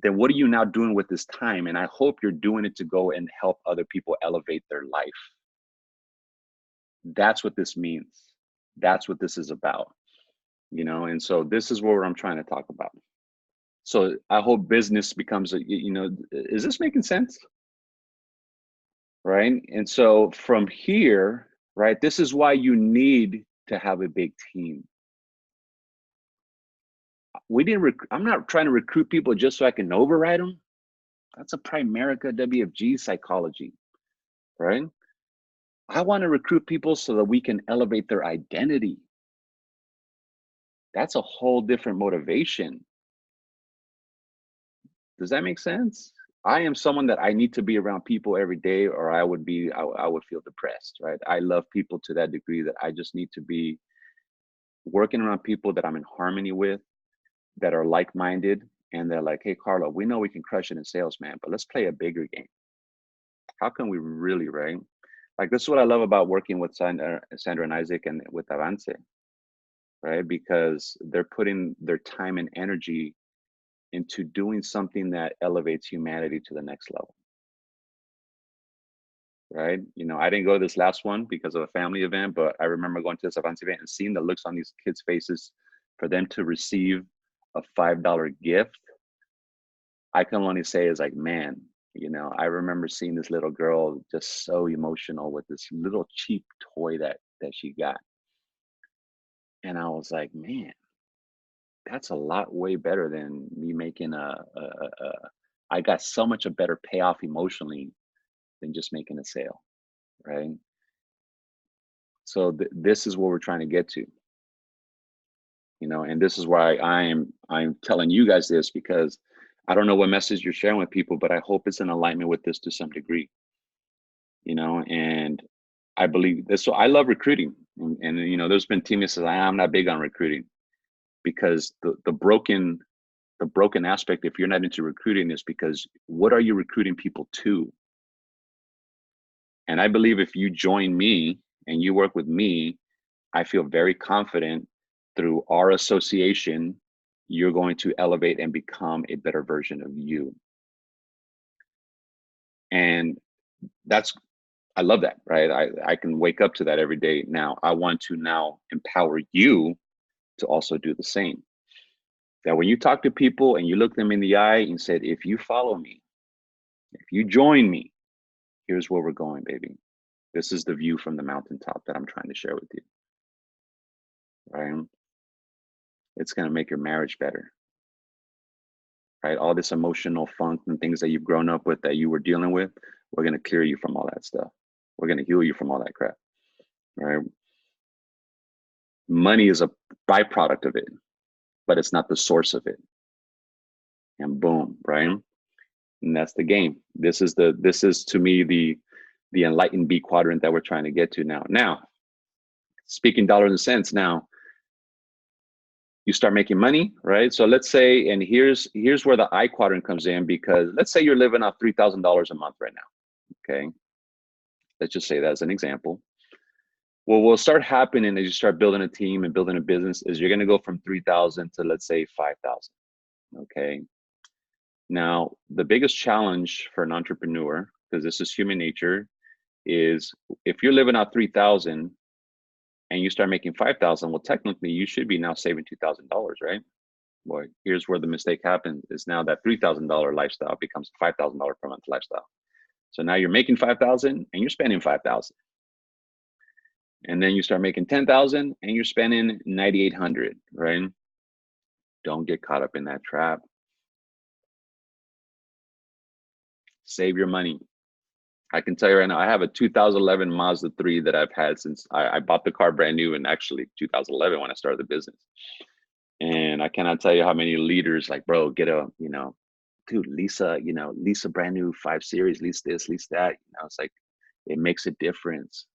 then what are you now doing with this time? And I hope you're doing it to go and help other people elevate their life. That's what this means. That's what this is about, you know? And so this is what I'm trying to talk about. So I hope business becomes a, you know, is this making sense? Right? And so from here, right, this is why you need to have a big team. I'm not trying to recruit people just so I can override them. That's a Primerica WFG psychology, right? I want to recruit people so that we can elevate their identity. That's a whole different motivation. Does that make sense? I am someone that I need to be around people every day, or I would feel depressed, right? I love people to that degree that I just need to be working around people that I'm in harmony with, that are like-minded, and they're like, hey, Carlo, we know we can crush it in sales, man, but let's play a bigger game. How can we really, right? Like, this is what I love about working with Sandra and Isaac and with Avance, right? Because they're putting their time and energy into doing something that elevates humanity to the next level, right? You know, I didn't go to this last one because of a family event, but I remember going to this Avance event and seeing the looks on these kids' faces for them to receive a $5 gift. I can only say is like, man, you know, I remember seeing this little girl just so emotional with this little cheap toy that she got. And I was like, man, that's a lot way better than me making I got so much a better payoff emotionally than just making a sale, right? So this is what we're trying to get to, you know, and this is why I'm telling you guys this, because I don't know what message you're sharing with people, but I hope it's in alignment with this to some degree, you know. And I believe this. So I love recruiting, and you know, there's been teammates that say, I'm not big on recruiting, because the broken aspect, if you're not into recruiting, is because what are you recruiting people to? And I believe if you join me and you work with me, I feel very confident through our association, you're going to elevate and become a better version of you. And I love that, right? I can wake up to that every day. Now, I want to now empower you to also do the same. That when you talk to people and you look them in the eye and said, if you follow me, if you join me, here's where we're going, baby. This is the view from the mountaintop that I'm trying to share with you, right? It's going to make your marriage better, right? All this emotional funk and things that you've grown up with that you were dealing with, we're going to clear you from all that stuff. We're going to heal you from all that crap, right? Money is a byproduct of it, but it's not the source of it. And boom, right? And that's the game. This is to me the enlightened B quadrant that we're trying to get to now. Now, speaking dollars and cents, now you start making money, right? So let's say, and here's where the I quadrant comes in, because let's say you're living off $3,000 a month right now. Okay, let's just say that as an example. What will start happening as you start building a team and building a business is you're going to go from 3,000 to, let's say, 5,000. Okay. Now, the biggest challenge for an entrepreneur, because this is human nature, is if you're living out 3,000 and you start making 5,000, well, technically you should be now saving $2,000, right? Boy, here's where the mistake happens is now that $3,000 lifestyle becomes $5,000 per month lifestyle. So now you're making 5,000 and you're spending 5,000. And then you start making 10,000 and you're spending 9,800, right? Don't get caught up in that trap. Save your money. I can tell you right now, I have a 2011 Mazda 3 that I've had since I bought the car brand new in actually 2011 when I started the business. And I cannot tell you how many leaders like, bro, get a, dude, lease a brand new 5 Series, lease this, lease that. It's like, it makes a difference.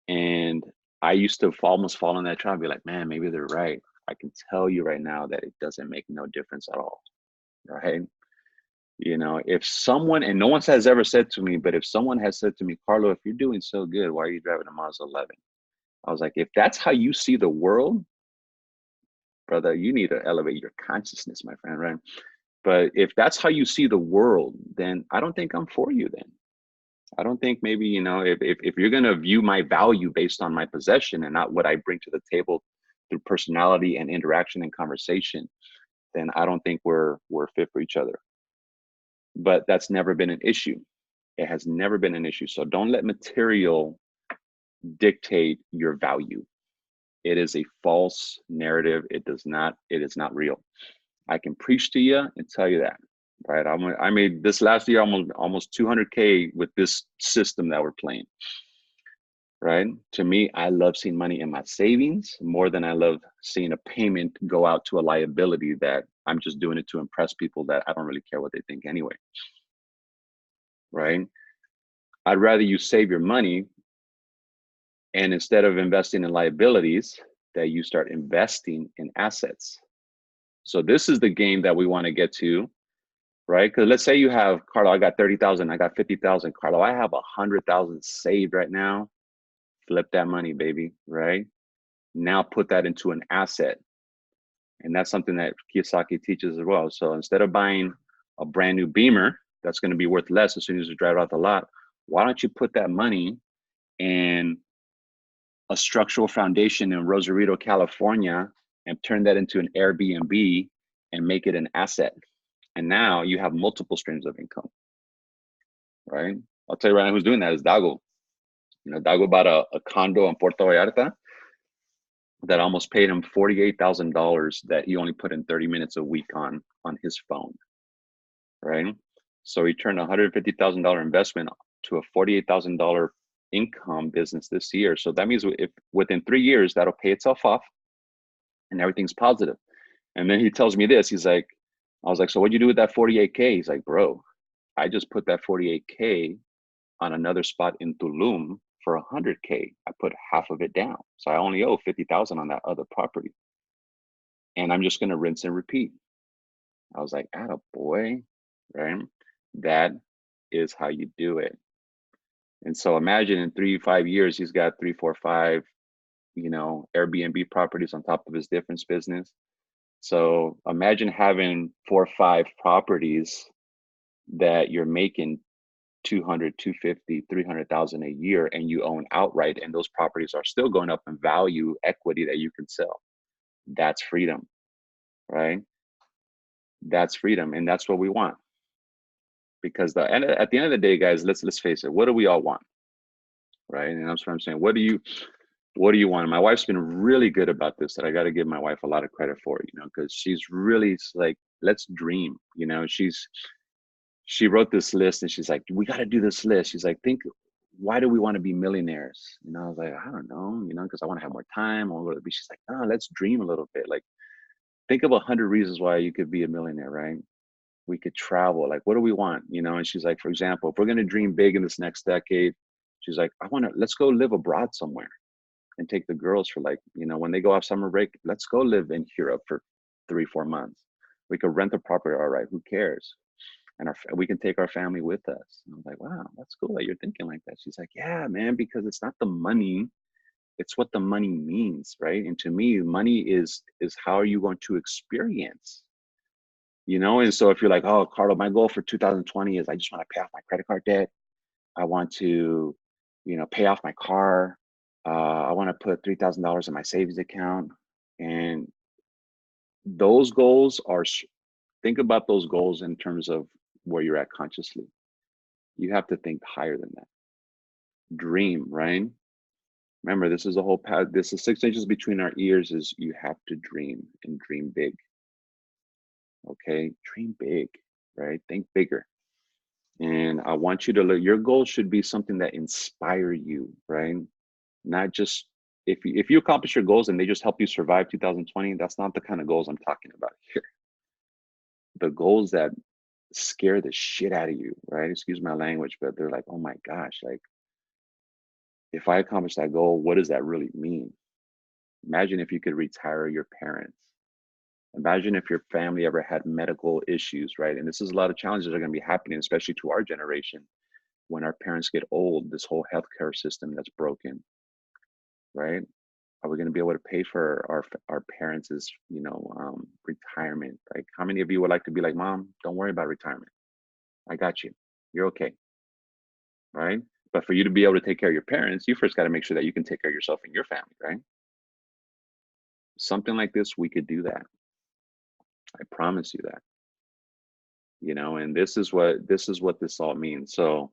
And I used to almost fall in that trap and be like, man, maybe they're right. I can tell you right now that it doesn't make no difference at all, right? If someone, and no one has ever said to me, but if someone has said to me, Carlo, if you're doing so good, why are you driving a Mazda 11? I was like, if that's how you see the world, brother, you need to elevate your consciousness, my friend, right? But if that's how you see the world, then I don't think I'm for you then. I don't think maybe, if you're going to view my value based on my possession and not what I bring to the table through personality and interaction and conversation, then I don't think we're fit for each other. But that's never been an issue. It has never been an issue. So don't let material dictate your value. It is a false narrative. It is not real. I can preach to you and tell you that, right? I made this last year almost 200K with this system that we're playing, right? To me, I love seeing money in my savings more than I love seeing a payment go out to a liability that I'm just doing it to impress people that I don't really care what they think anyway, right? I'd rather you save your money and instead of investing in liabilities, that you start investing in assets. So this is the game that we want to get to, right? Because let's say you have, Carlo, I got 30,000, I got 50,000. Carlo, I have 100,000 saved right now. Flip that money, baby, right? Now put that into an asset. And that's something that Kiyosaki teaches as well. So instead of buying a brand new Beamer that's going to be worth less as soon as you drive it out the lot, why don't you put that money in a structural foundation in Rosarito, California, and turn that into an Airbnb and make it an asset? And now you have multiple streams of income, right? I'll tell you right now who's doing that is Dago. Dago bought a condo in Puerto Vallarta that almost paid him $48,000 that he only put in 30 minutes a week on his phone, right? So he turned a $150,000 investment to a $48,000 income business this year. So that means if within 3 years, that'll pay itself off and everything's positive. And then he tells me this, I was like, so what'd you do with that 48K? He's like, bro, I just put that 48K on another spot in Tulum for 100K. I put half of it down. So I only owe 50,000 on that other property. And I'm just going to rinse and repeat. I was like, atta boy, right? That is how you do it. And so imagine in 3-5 years, he's got 3, 4, 5, Airbnb properties on top of his different business. So imagine having 4 or 5 properties that you're making 200, 250, 300,000 a year and you own outright, and those properties are still going up in value, equity that you can sell. That's freedom, right? That's freedom. And that's what we want. Because at the end of the day, guys, let's face it, what do we all want? Right? And that's what I'm saying. What do you want? My wife's been really good about this, that I got to give my wife a lot of credit for, because she's really like, let's dream. She wrote this list and she's like, we got to do this list. She's like, why do we want to be millionaires? I was like, I don't know, because I want to have more time or whatever. She's like, no, let's dream a little bit. Like, think of 100 reasons why you could be a millionaire, right? We could travel. Like, what do we want? And she's like, for example, if we're going to dream big in this next decade, she's like, let's go live abroad somewhere and take the girls for when they go off summer break, let's go live in Europe for 3-4 months. We could rent a property. All right. Who cares? And we can take our family with us. And I was like, wow, that's cool that you're thinking like that. She's like, yeah, man, because it's not the money, it's what the money means, right? And to me, money is how are you going to experience, And so if you're like, oh, Carlo, my goal for 2020 is I just want to pay off my credit card debt. I want to, pay off my car. I want to put $3,000 in my savings account. And those goals are, think about those goals in terms of where you're at consciously. You have to think higher than that. Dream, right? Remember, this is a whole path. This is 6 inches between our ears. Is you have to dream and dream big. Okay, dream big, right? Think bigger. And I want you to look. Your goals should be something that inspire you, right? Not just if you accomplish your goals and they just help you survive 2020. That's not the kind of goals I'm talking about here. The goals that scare the shit out of you, right? Excuse my language, but they're like, oh my gosh, like if I accomplish that goal, what does that really mean? Imagine if you could retire your parents. Imagine if your family ever had medical issues, right? And this is a lot of challenges that are going to be happening, especially to our generation. When our parents get old, this whole healthcare system that's broken, right? Are we going to be able to pay for our parents' retirement? Like, how many of you would like to be like, Mom, don't worry about retirement. I got you. You're okay, right? But for you to be able to take care of your parents, you first got to make sure that you can take care of yourself and your family, right? Something like this, we could do that. I promise you that. And this is what this all means. So,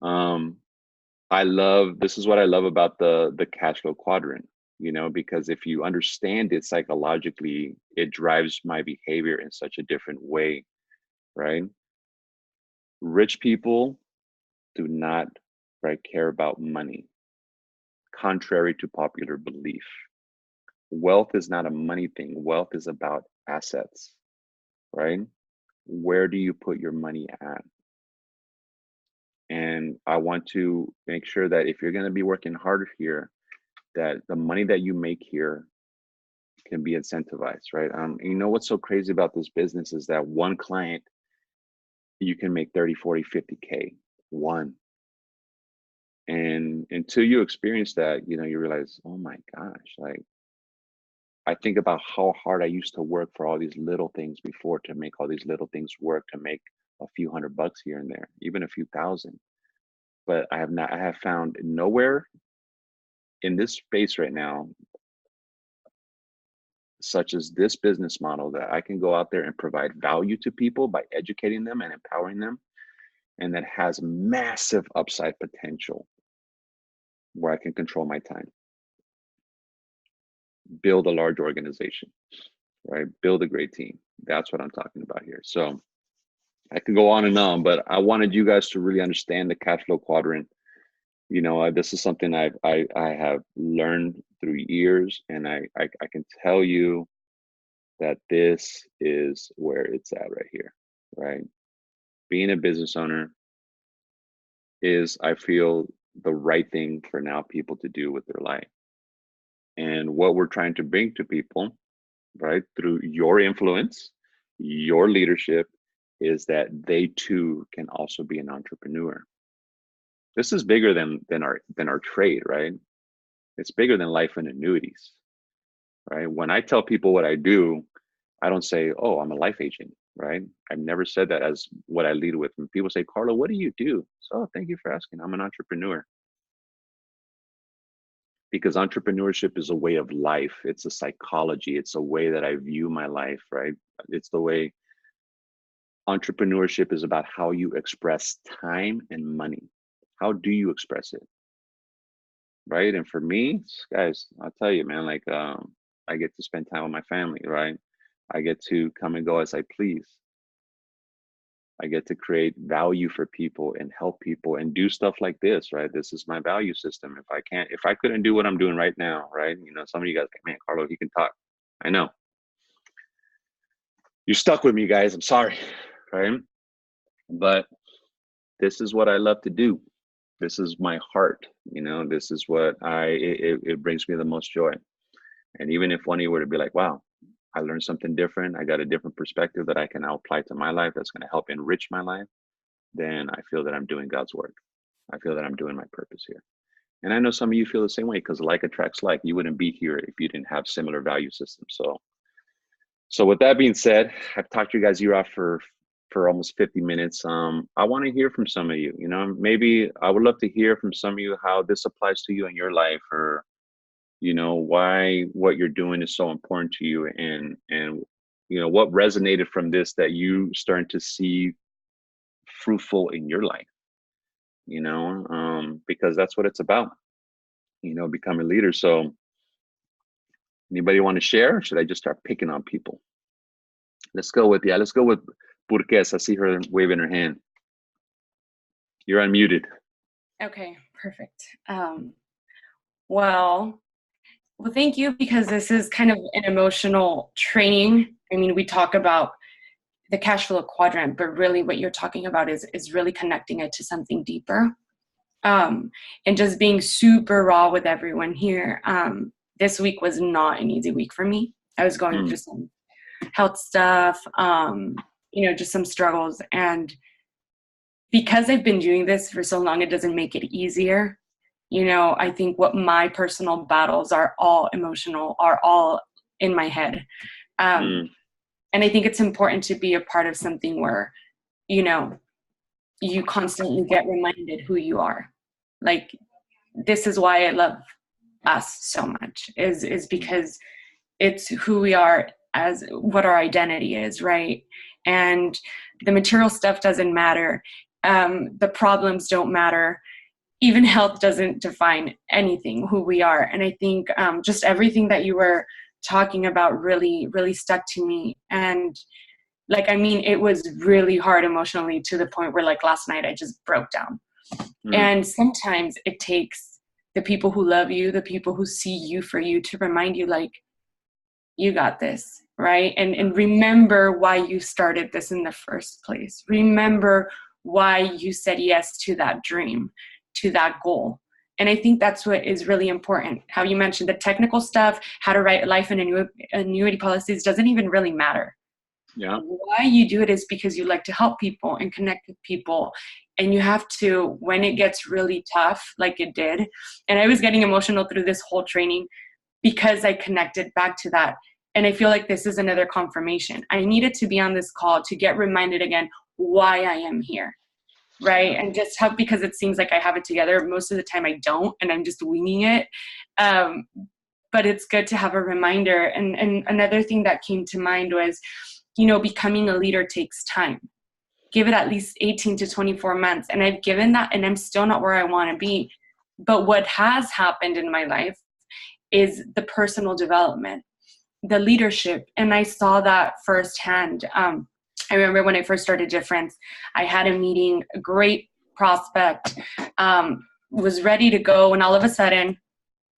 this is what I love about the cash flow quadrant, because if you understand it psychologically, it drives my behavior in such a different way, right? Rich people do not, right, care about money, contrary to popular belief. Wealth is not a money thing. Wealth is about assets, right? Where do you put your money at? And I want to make sure that if you're going to be working harder here, that the money that you make here can be incentivized, right? What's so crazy about this business is that one client, you can make 30, 40, 50K, one. And until you experience that, you realize, oh my gosh, like, I think about how hard I used to work for all these little things before to make all these little things work, to make a few $100 here and there, even a few thousand. But I have found nowhere in this space right now, such as this business model, that I can go out there and provide value to people by educating them and empowering them, and that has massive upside potential, where I can control my time, build a large organization, right? Build a great team. That's what I'm talking about here. So I could go on and on, but I wanted you guys to really understand the cash flow quadrant. This is something I have learned through years, and I can tell you that this is where it's at right here, right? Being a business owner is, I feel, the right thing for now people to do with their life. And what we're trying to bring to people, right, through your influence, your leadership, is that they too can also be an entrepreneur. This is bigger than our trade, right? It's bigger than life and annuities, right? When I tell people what I do, I don't say, oh, I'm a life agent, right? I've never said that as what I lead with. When people say, Carlo, what do you do? So, oh, thank you for asking. I'm an entrepreneur. Because entrepreneurship is a way of life. It's a psychology. It's a way that I view my life, right? It's the way entrepreneurship is about how you express time and money. How do you express it? Right. And for me, guys, I'll tell you, man, like, I get to spend time with my family, right? I get to come and go as I please. I get to create value for people and help people and do stuff like this, right? This is my value system. If I couldn't do what I'm doing right now, right? Some of you guys like, man, Carlo, he can talk. I know. You're stuck with me, guys. I'm sorry, right? But this is what I love to do. This is my heart. This is what it brings me the most joy. And even if one of you were to be like, wow, I learned something different, I got a different perspective that I can now apply to my life, that's going to help enrich my life, then I feel that I'm doing God's work. I feel that I'm doing my purpose here. And I know some of you feel the same way, because like attracts like. You wouldn't be here if you didn't have similar value systems. So with that being said, I've talked to you guys off for almost 50 minutes. I want to hear from some of you. Maybe I would love to hear from some of you how this applies to you in your life, or you know, why what you're doing is so important to you, and you know, what resonated from this that you starting to see fruitful in your life, you know, because that's what it's about, you know, becoming leaders. So anybody want to share, or should I just start picking on people? Let's go with, yeah, let's go with Burques. I see her waving her hand. You're unmuted. Okay, perfect. Well, thank you, because this is kind of an emotional training. I mean, we talk about the cash flow quadrant, but really what you're talking about is really connecting it to something deeper. And just being super raw with everyone here. This week was not an easy week for me. I was going through some health stuff, just some struggles. And because I've been doing this for so long, it doesn't make it easier. I think what my personal battles are all emotional, are all in my head. And I think it's important to be a part of something where, you constantly get reminded who you are. Like, this is why I love us so much, is because it's who we are, as what our identity is, right? And the material stuff doesn't matter. The problems don't matter. Even health doesn't define anything, who we are. And I think just everything that you were talking about really, really stuck to me. And it was really hard emotionally, to the point where last night I just broke down. And sometimes it takes the people who love you, the people who see you for you, to remind you, you got this, right? And remember why you started this in the first place. Remember why you said yes to that dream, to that goal. And I think that's what is really important. How you mentioned the technical stuff, how to write life and annuity policies, doesn't even really matter. Yeah. Why you do it is because you like to help people and connect with people. And you have to, when it gets really tough, like it did. And I was getting emotional through this whole training because I connected back to that. And I feel like this is another confirmation. I needed to be on this call to get reminded again why I am here, right? And just how, because it seems like I have it together. Most of the time I don't, and I'm just winging it. But it's good to have a reminder. And another thing that came to mind was, becoming a leader takes time. Give it at least 18 to 24 months. And I've given that, and I'm still not where I want to be. But what has happened in my life is the personal development, the leadership. And I saw that firsthand. I remember when I first started Difference, I had a meeting, a great prospect, was ready to go. And all of a sudden,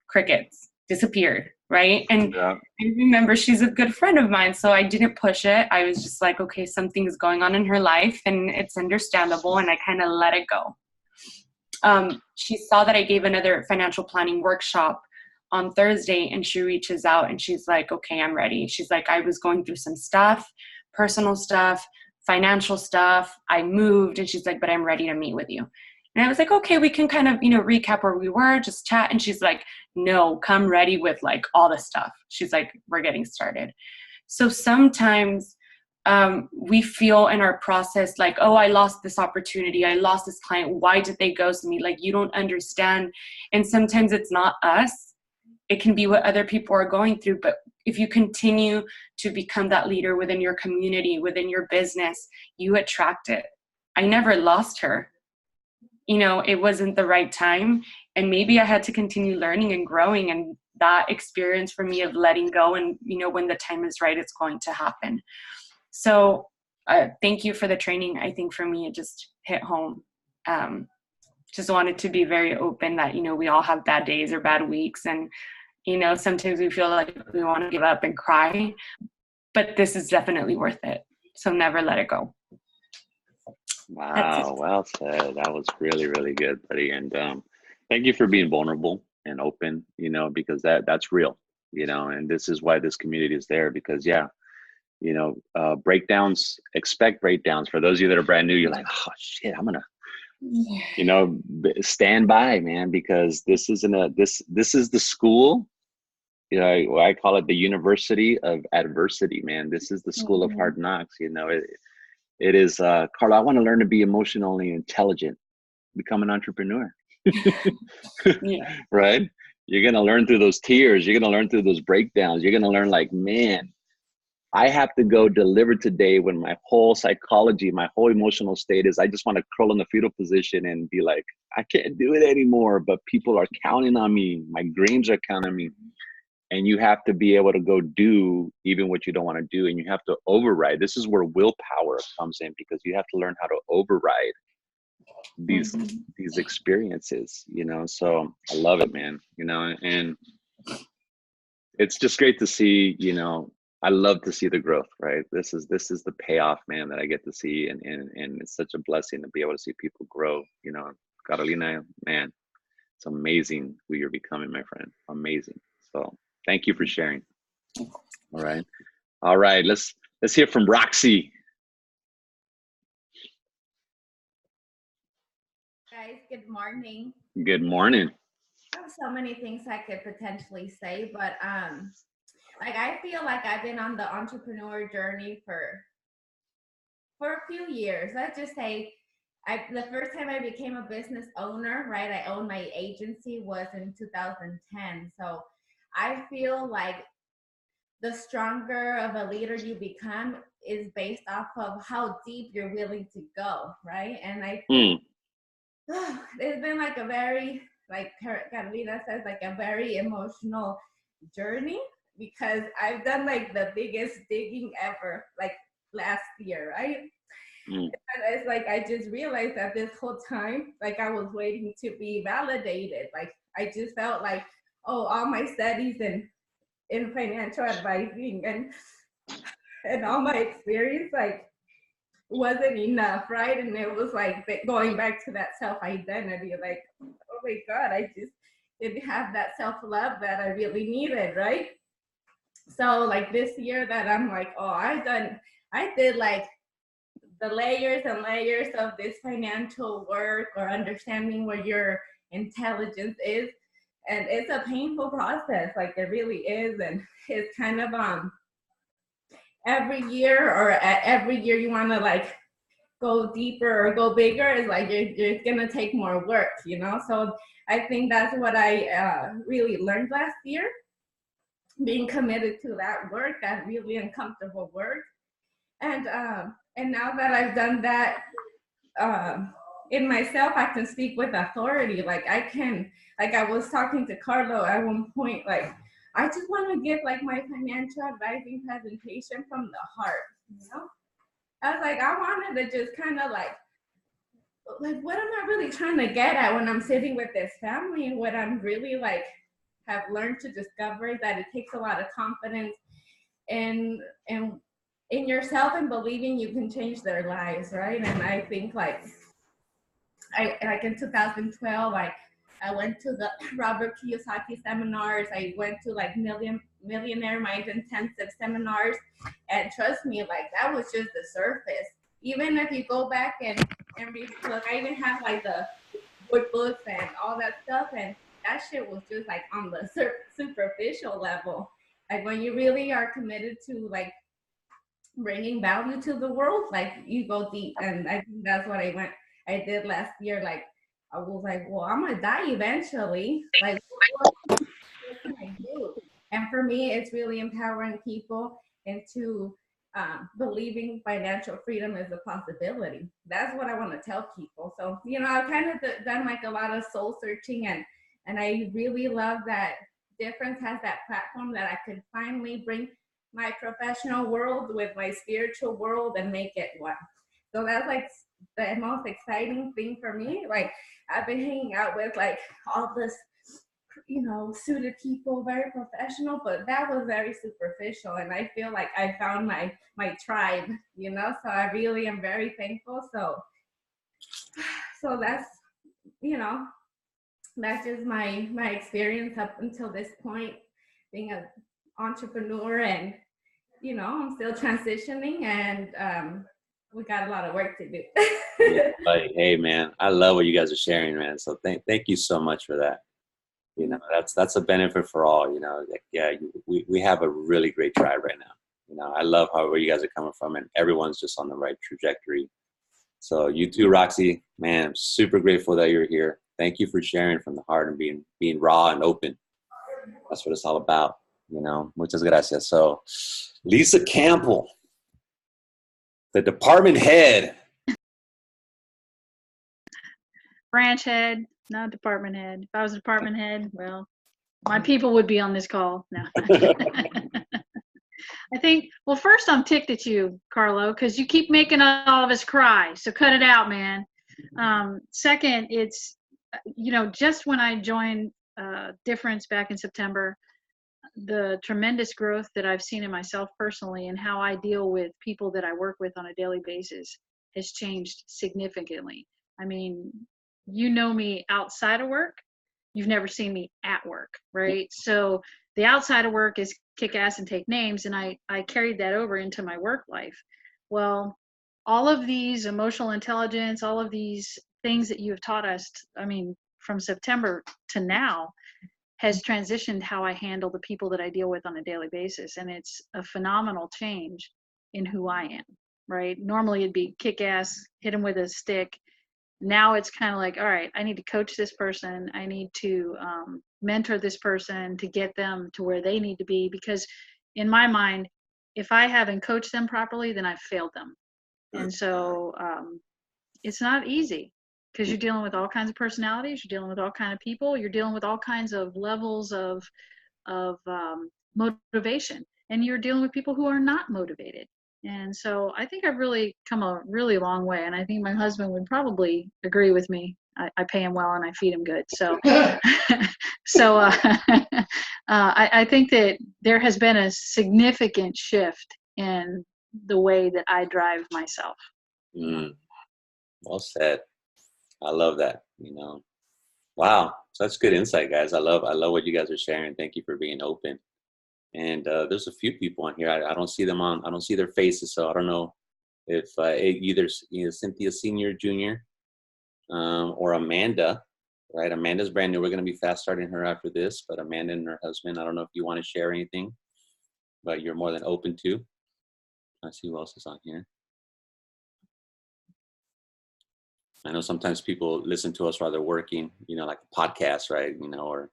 crickets, disappeared, right? And I remember she's a good friend of mine, so I didn't push it. I was just like, okay, something's going on in her life, and it's understandable, and I kind of let it go. She saw that I gave another financial planning workshop on Thursday, and she reaches out and she's like, okay, I'm ready. She's like, I was going through some stuff, personal stuff, financial stuff. I moved, and she's like, but I'm ready to meet with you. And I was like, okay, we can kind of, recap where we were, just chat. And she's like, no, come ready with all the stuff. She's like, we're getting started. So sometimes we feel in our process like, oh, I lost this opportunity. I lost this client. Why did they ghost me? You don't understand. And sometimes it's not us. It can be what other people are going through. But if you continue to become that leader within your community, within your business, you attract it. I never lost her. It wasn't the right time. And maybe I had to continue learning and growing. And that experience for me of letting go and, when the time is right, it's going to happen. So thank you for the training. I think for me, it just hit home. Just wanted to be very open that, we all have bad days or bad weeks. And, sometimes we feel like we want to give up and cry. But this is definitely worth it. So never let it go. Wow, well said. That was really, really good, buddy. And thank you for being vulnerable and open, because that's real, and this is why this community is there, because breakdowns, expect breakdowns. For those of you that are brand new, you're like, oh shit, I'm gonna, stand by, man, because this is the school. I call it the university of adversity, man. This is the school of hard knocks. It is, Carla, I want to learn to be emotionally intelligent, become an entrepreneur. Yeah. Right? You're going to learn through those tears. You're going to learn through those breakdowns. You're going to learn like, man, I have to go deliver today when my whole psychology, my whole emotional state is I just want to curl in the fetal position and be like, I can't do it anymore, but people are counting on me. My dreams are counting on me. And you have to be able to go do even what you don't want to do. And you have to override. This is where willpower comes in, because you have to learn how to override these experiences, you know. So I love it, man, you know, and it's just great to see, you know. I love to see the growth, right? This is the payoff, man, that I get to see, and it's such a blessing to be able to see people grow, you know. Carolina, man, it's amazing who you're becoming, my friend. Amazing. So thank you for sharing. All right, let's hear from Roxy. Guys, good morning. Good morning. I have so many things I could potentially say, but like I feel like I've been on the entrepreneur journey for a few years. Let's just say the first time I became a business owner, right? I owned my agency was in 2010. So I feel like the stronger of a leader you become is based off of how deep you're willing to go, right? And I think it's been like a very, like Carolina says, like a very emotional journey, because I've done like the biggest digging ever, like last year, right? And it's like I just realized that this whole time, like I was waiting to be validated. Like I just felt like, oh, all my studies in financial advising and all my experience, like wasn't enough, right? And it was like going back to that self-identity, like, oh my God, I just didn't have that self-love that I really needed, right? So like this year that I'm like, oh, I did like the layers and layers of this financial work, or understanding where your intelligence is. And it's a painful process, like it really is. And it's kind of every year you want to like go deeper or go bigger. Is like you're gonna take more work, you know. So I think that's what I really learned last year, being committed to that work, that really uncomfortable work. And now that I've done that in myself, I can speak with authority. Like I was talking to Carlo at one point, like I just want to give like my financial advising presentation from the heart, you know. I was like, I wanted to just kind of like what am I really trying to get at when I'm sitting with this family? And what I'm really like have learned to discover is that it takes a lot of confidence in yourself, and believing you can change their lives, right? And I think like in 2012, I went to the Robert Kiyosaki seminars. I went to like Millionaire Mind Intensive seminars, and trust me, like that was just the surface. Even if you go back and look, I even have like the workbooks and all that stuff, and that shit was just like on the superficial level. Like when you really are committed to like bringing value to the world, like you go deep. And I think that's what I did last year. Like I was like, well, I'm gonna die eventually. Like what can I do? And for me, it's really empowering people into believing financial freedom is a possibility. That's what I want to tell people. So, you know, I've kind of done like a lot of soul searching, and I really love that Difference has that platform that I could finally bring my professional world with my spiritual world and make it one. So that's like the most exciting thing for me. Like I've been hanging out with like all this, you know, suited people, very professional, but that was very superficial. And I feel like I found my tribe, you know, so I really am very thankful. So that's, you know, that's just my experience up until this point, being an entrepreneur. And, you know, I'm still transitioning, and we got a lot of work to do. Yeah, but, hey, man, I love what you guys are sharing, man. So thank you so much for that. You know, that's a benefit for all. You know, like, yeah, we have a really great tribe right now. You know, I love where you guys are coming from, and everyone's just on the right trajectory. So you too, Roxy, man, I'm super grateful that you're here. Thank you for sharing from the heart and being raw and open. That's what it's all about, you know. Muchas gracias. So, Lisa Campbell, the department head. Branch head, not department head. If I was a department head, well, my people would be on this call. No. I think, well, first I'm ticked at you, Carlo, because you keep making all of us cry. So cut it out, man. Second, it's, you know, just when I joined Difference back in September, the tremendous growth that I've seen in myself personally and how I deal with people that I work with on a daily basis has changed significantly. I mean, you know me outside of work. You've never seen me at work, right? So the outside of work is kick ass and take names, and I carried that over into my work life. Well, all of these emotional intelligence, all of these things that you have taught us, I mean, from September to now, has transitioned how I handle the people that I deal with on a daily basis. And it's a phenomenal change in who I am, right? Normally it'd be kick ass, hit them with a stick. Now it's kind of like, all right, I need to coach this person. I need to mentor this person to get them to where they need to be. Because in my mind, if I haven't coached them properly, then I've failed them. And so it's not easy, because you're dealing with all kinds of personalities, you're dealing with all kinds of people, you're dealing with all kinds of levels of motivation, and you're dealing with people who are not motivated. And so I think I've really come a really long way, and I think my husband would probably agree with me. I pay him well and I feed him good. So, I think that there has been a significant shift in the way that I drive myself. Well said. I love that. You know, wow, such good insight, guys. I love what you guys are sharing. Thank you for being open. And there's a few people on here. I don't see them on. I don't see their faces, so I don't know if either Cynthia Senior, Junior, or Amanda. Right, Amanda's brand new. We're going to be fast starting her after this. But Amanda and her husband. I don't know if you want to share anything, but you're more than open to. I see who else is on here. I know sometimes people listen to us while they're working, you know, like a podcast, right? Or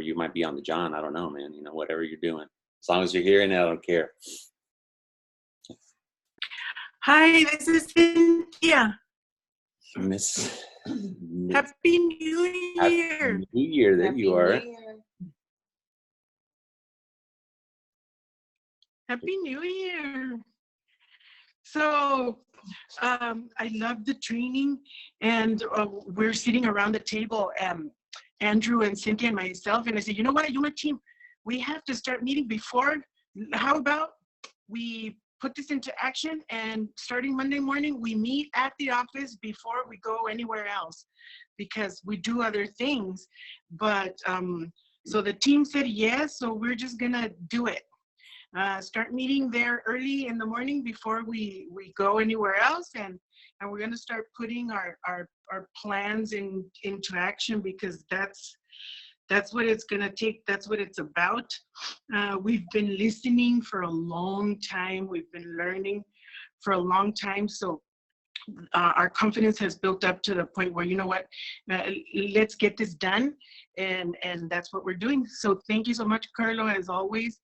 you might be on the John. I don't know, man. You know, whatever you're doing, as long as you're hearing it, I don't care. Hi, this is Cynthia. Miss. Happy New Year. Happy New Year. There you are. Happy New Year. So I love the training, and we're sitting around the table, Andrew and Cynthia and myself, and I said, you know what, Yuma team, we have to start meeting before. How about we put this into action, and starting Monday morning, we meet at the office before we go anywhere else, because we do other things. But so the team said yes, so we're just gonna do it. Start meeting there early in the morning before we go anywhere else, and we're going to start putting our plans into action, because that's what it's going to take. That's what it's about. We've been listening for a long time. We've been learning for a long time. So our confidence has built up to the point where, you know what, let's get this done, and that's what we're doing. So thank you so much, Carlo, as always.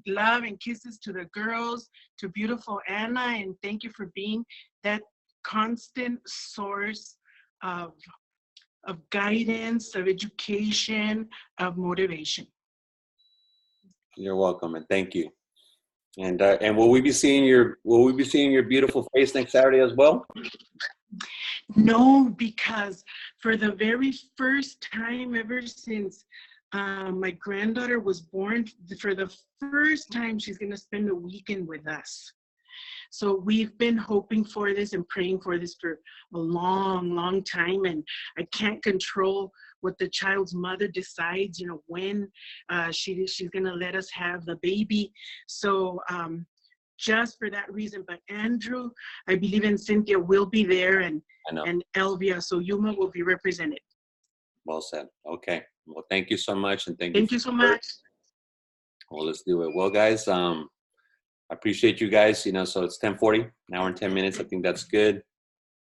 Love and kisses to the girls, to beautiful Anna, and thank you for being that constant source of guidance, of education, of motivation. You're welcome, and thank you. And will we be seeing your beautiful face next Saturday as well? No, because for the very first time ever since my granddaughter was born, for the first time, she's going to spend a weekend with us. So we've been hoping for this and praying for this for a long, long time. And I can't control what the child's mother decides, when she's going to let us have the baby. So just for that reason. But Andrew, I believe, in Cynthia will be there, and Elvia. So Yuma will be represented. Well said. Okay. Well, thank you so much. And thank you so much. Well, let's do it. Well, guys, I appreciate you guys. So it's 10:40, an hour and 10 minutes. I think that's good.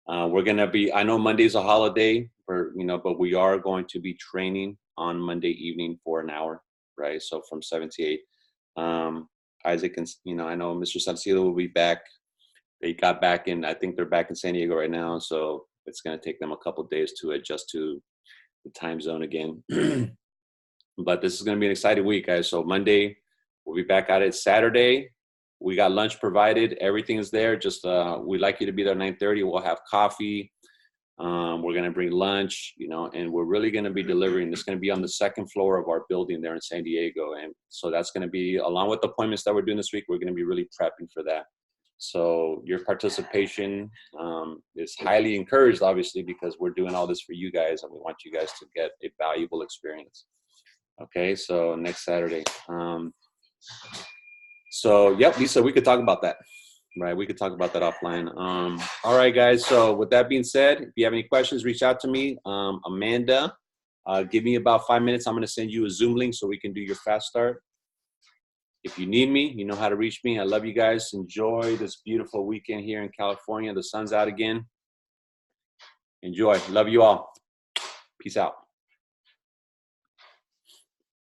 We're going to be, I know Monday's a holiday, but we are going to be training on Monday evening for an hour, right? So from 7 to 8. Isaac and, I know Mr. Salcido will be back. They got back in, I think they're back in San Diego right now. So it's going to take them a couple of days to adjust to the time zone again. But this is going to be an exciting week, guys. So Monday, we'll be back at it. Saturday, we got lunch provided. Everything is there. Just we'd like you to be there at 9:30. We'll have coffee. We're going to bring lunch, and we're really going to be delivering. It's going to be on the second floor of our building there in San Diego. And so that's going to be, along with the appointments that we're doing this week, we're going to be really prepping for that. So your participation is highly encouraged, obviously, because we're doing all this for you guys, and we want you guys to get a valuable experience. Okay, so next Saturday. So, yep, Lisa, we could talk about that. Right, we could talk about that offline. All right, guys. So with that being said, if you have any questions, reach out to me. Amanda, give me about 5 minutes. I'm going to send you a Zoom link so we can do your fast start. If you need me, you know how to reach me. I love you guys. Enjoy this beautiful weekend here in California. The sun's out again. Enjoy. Love you all. Peace out.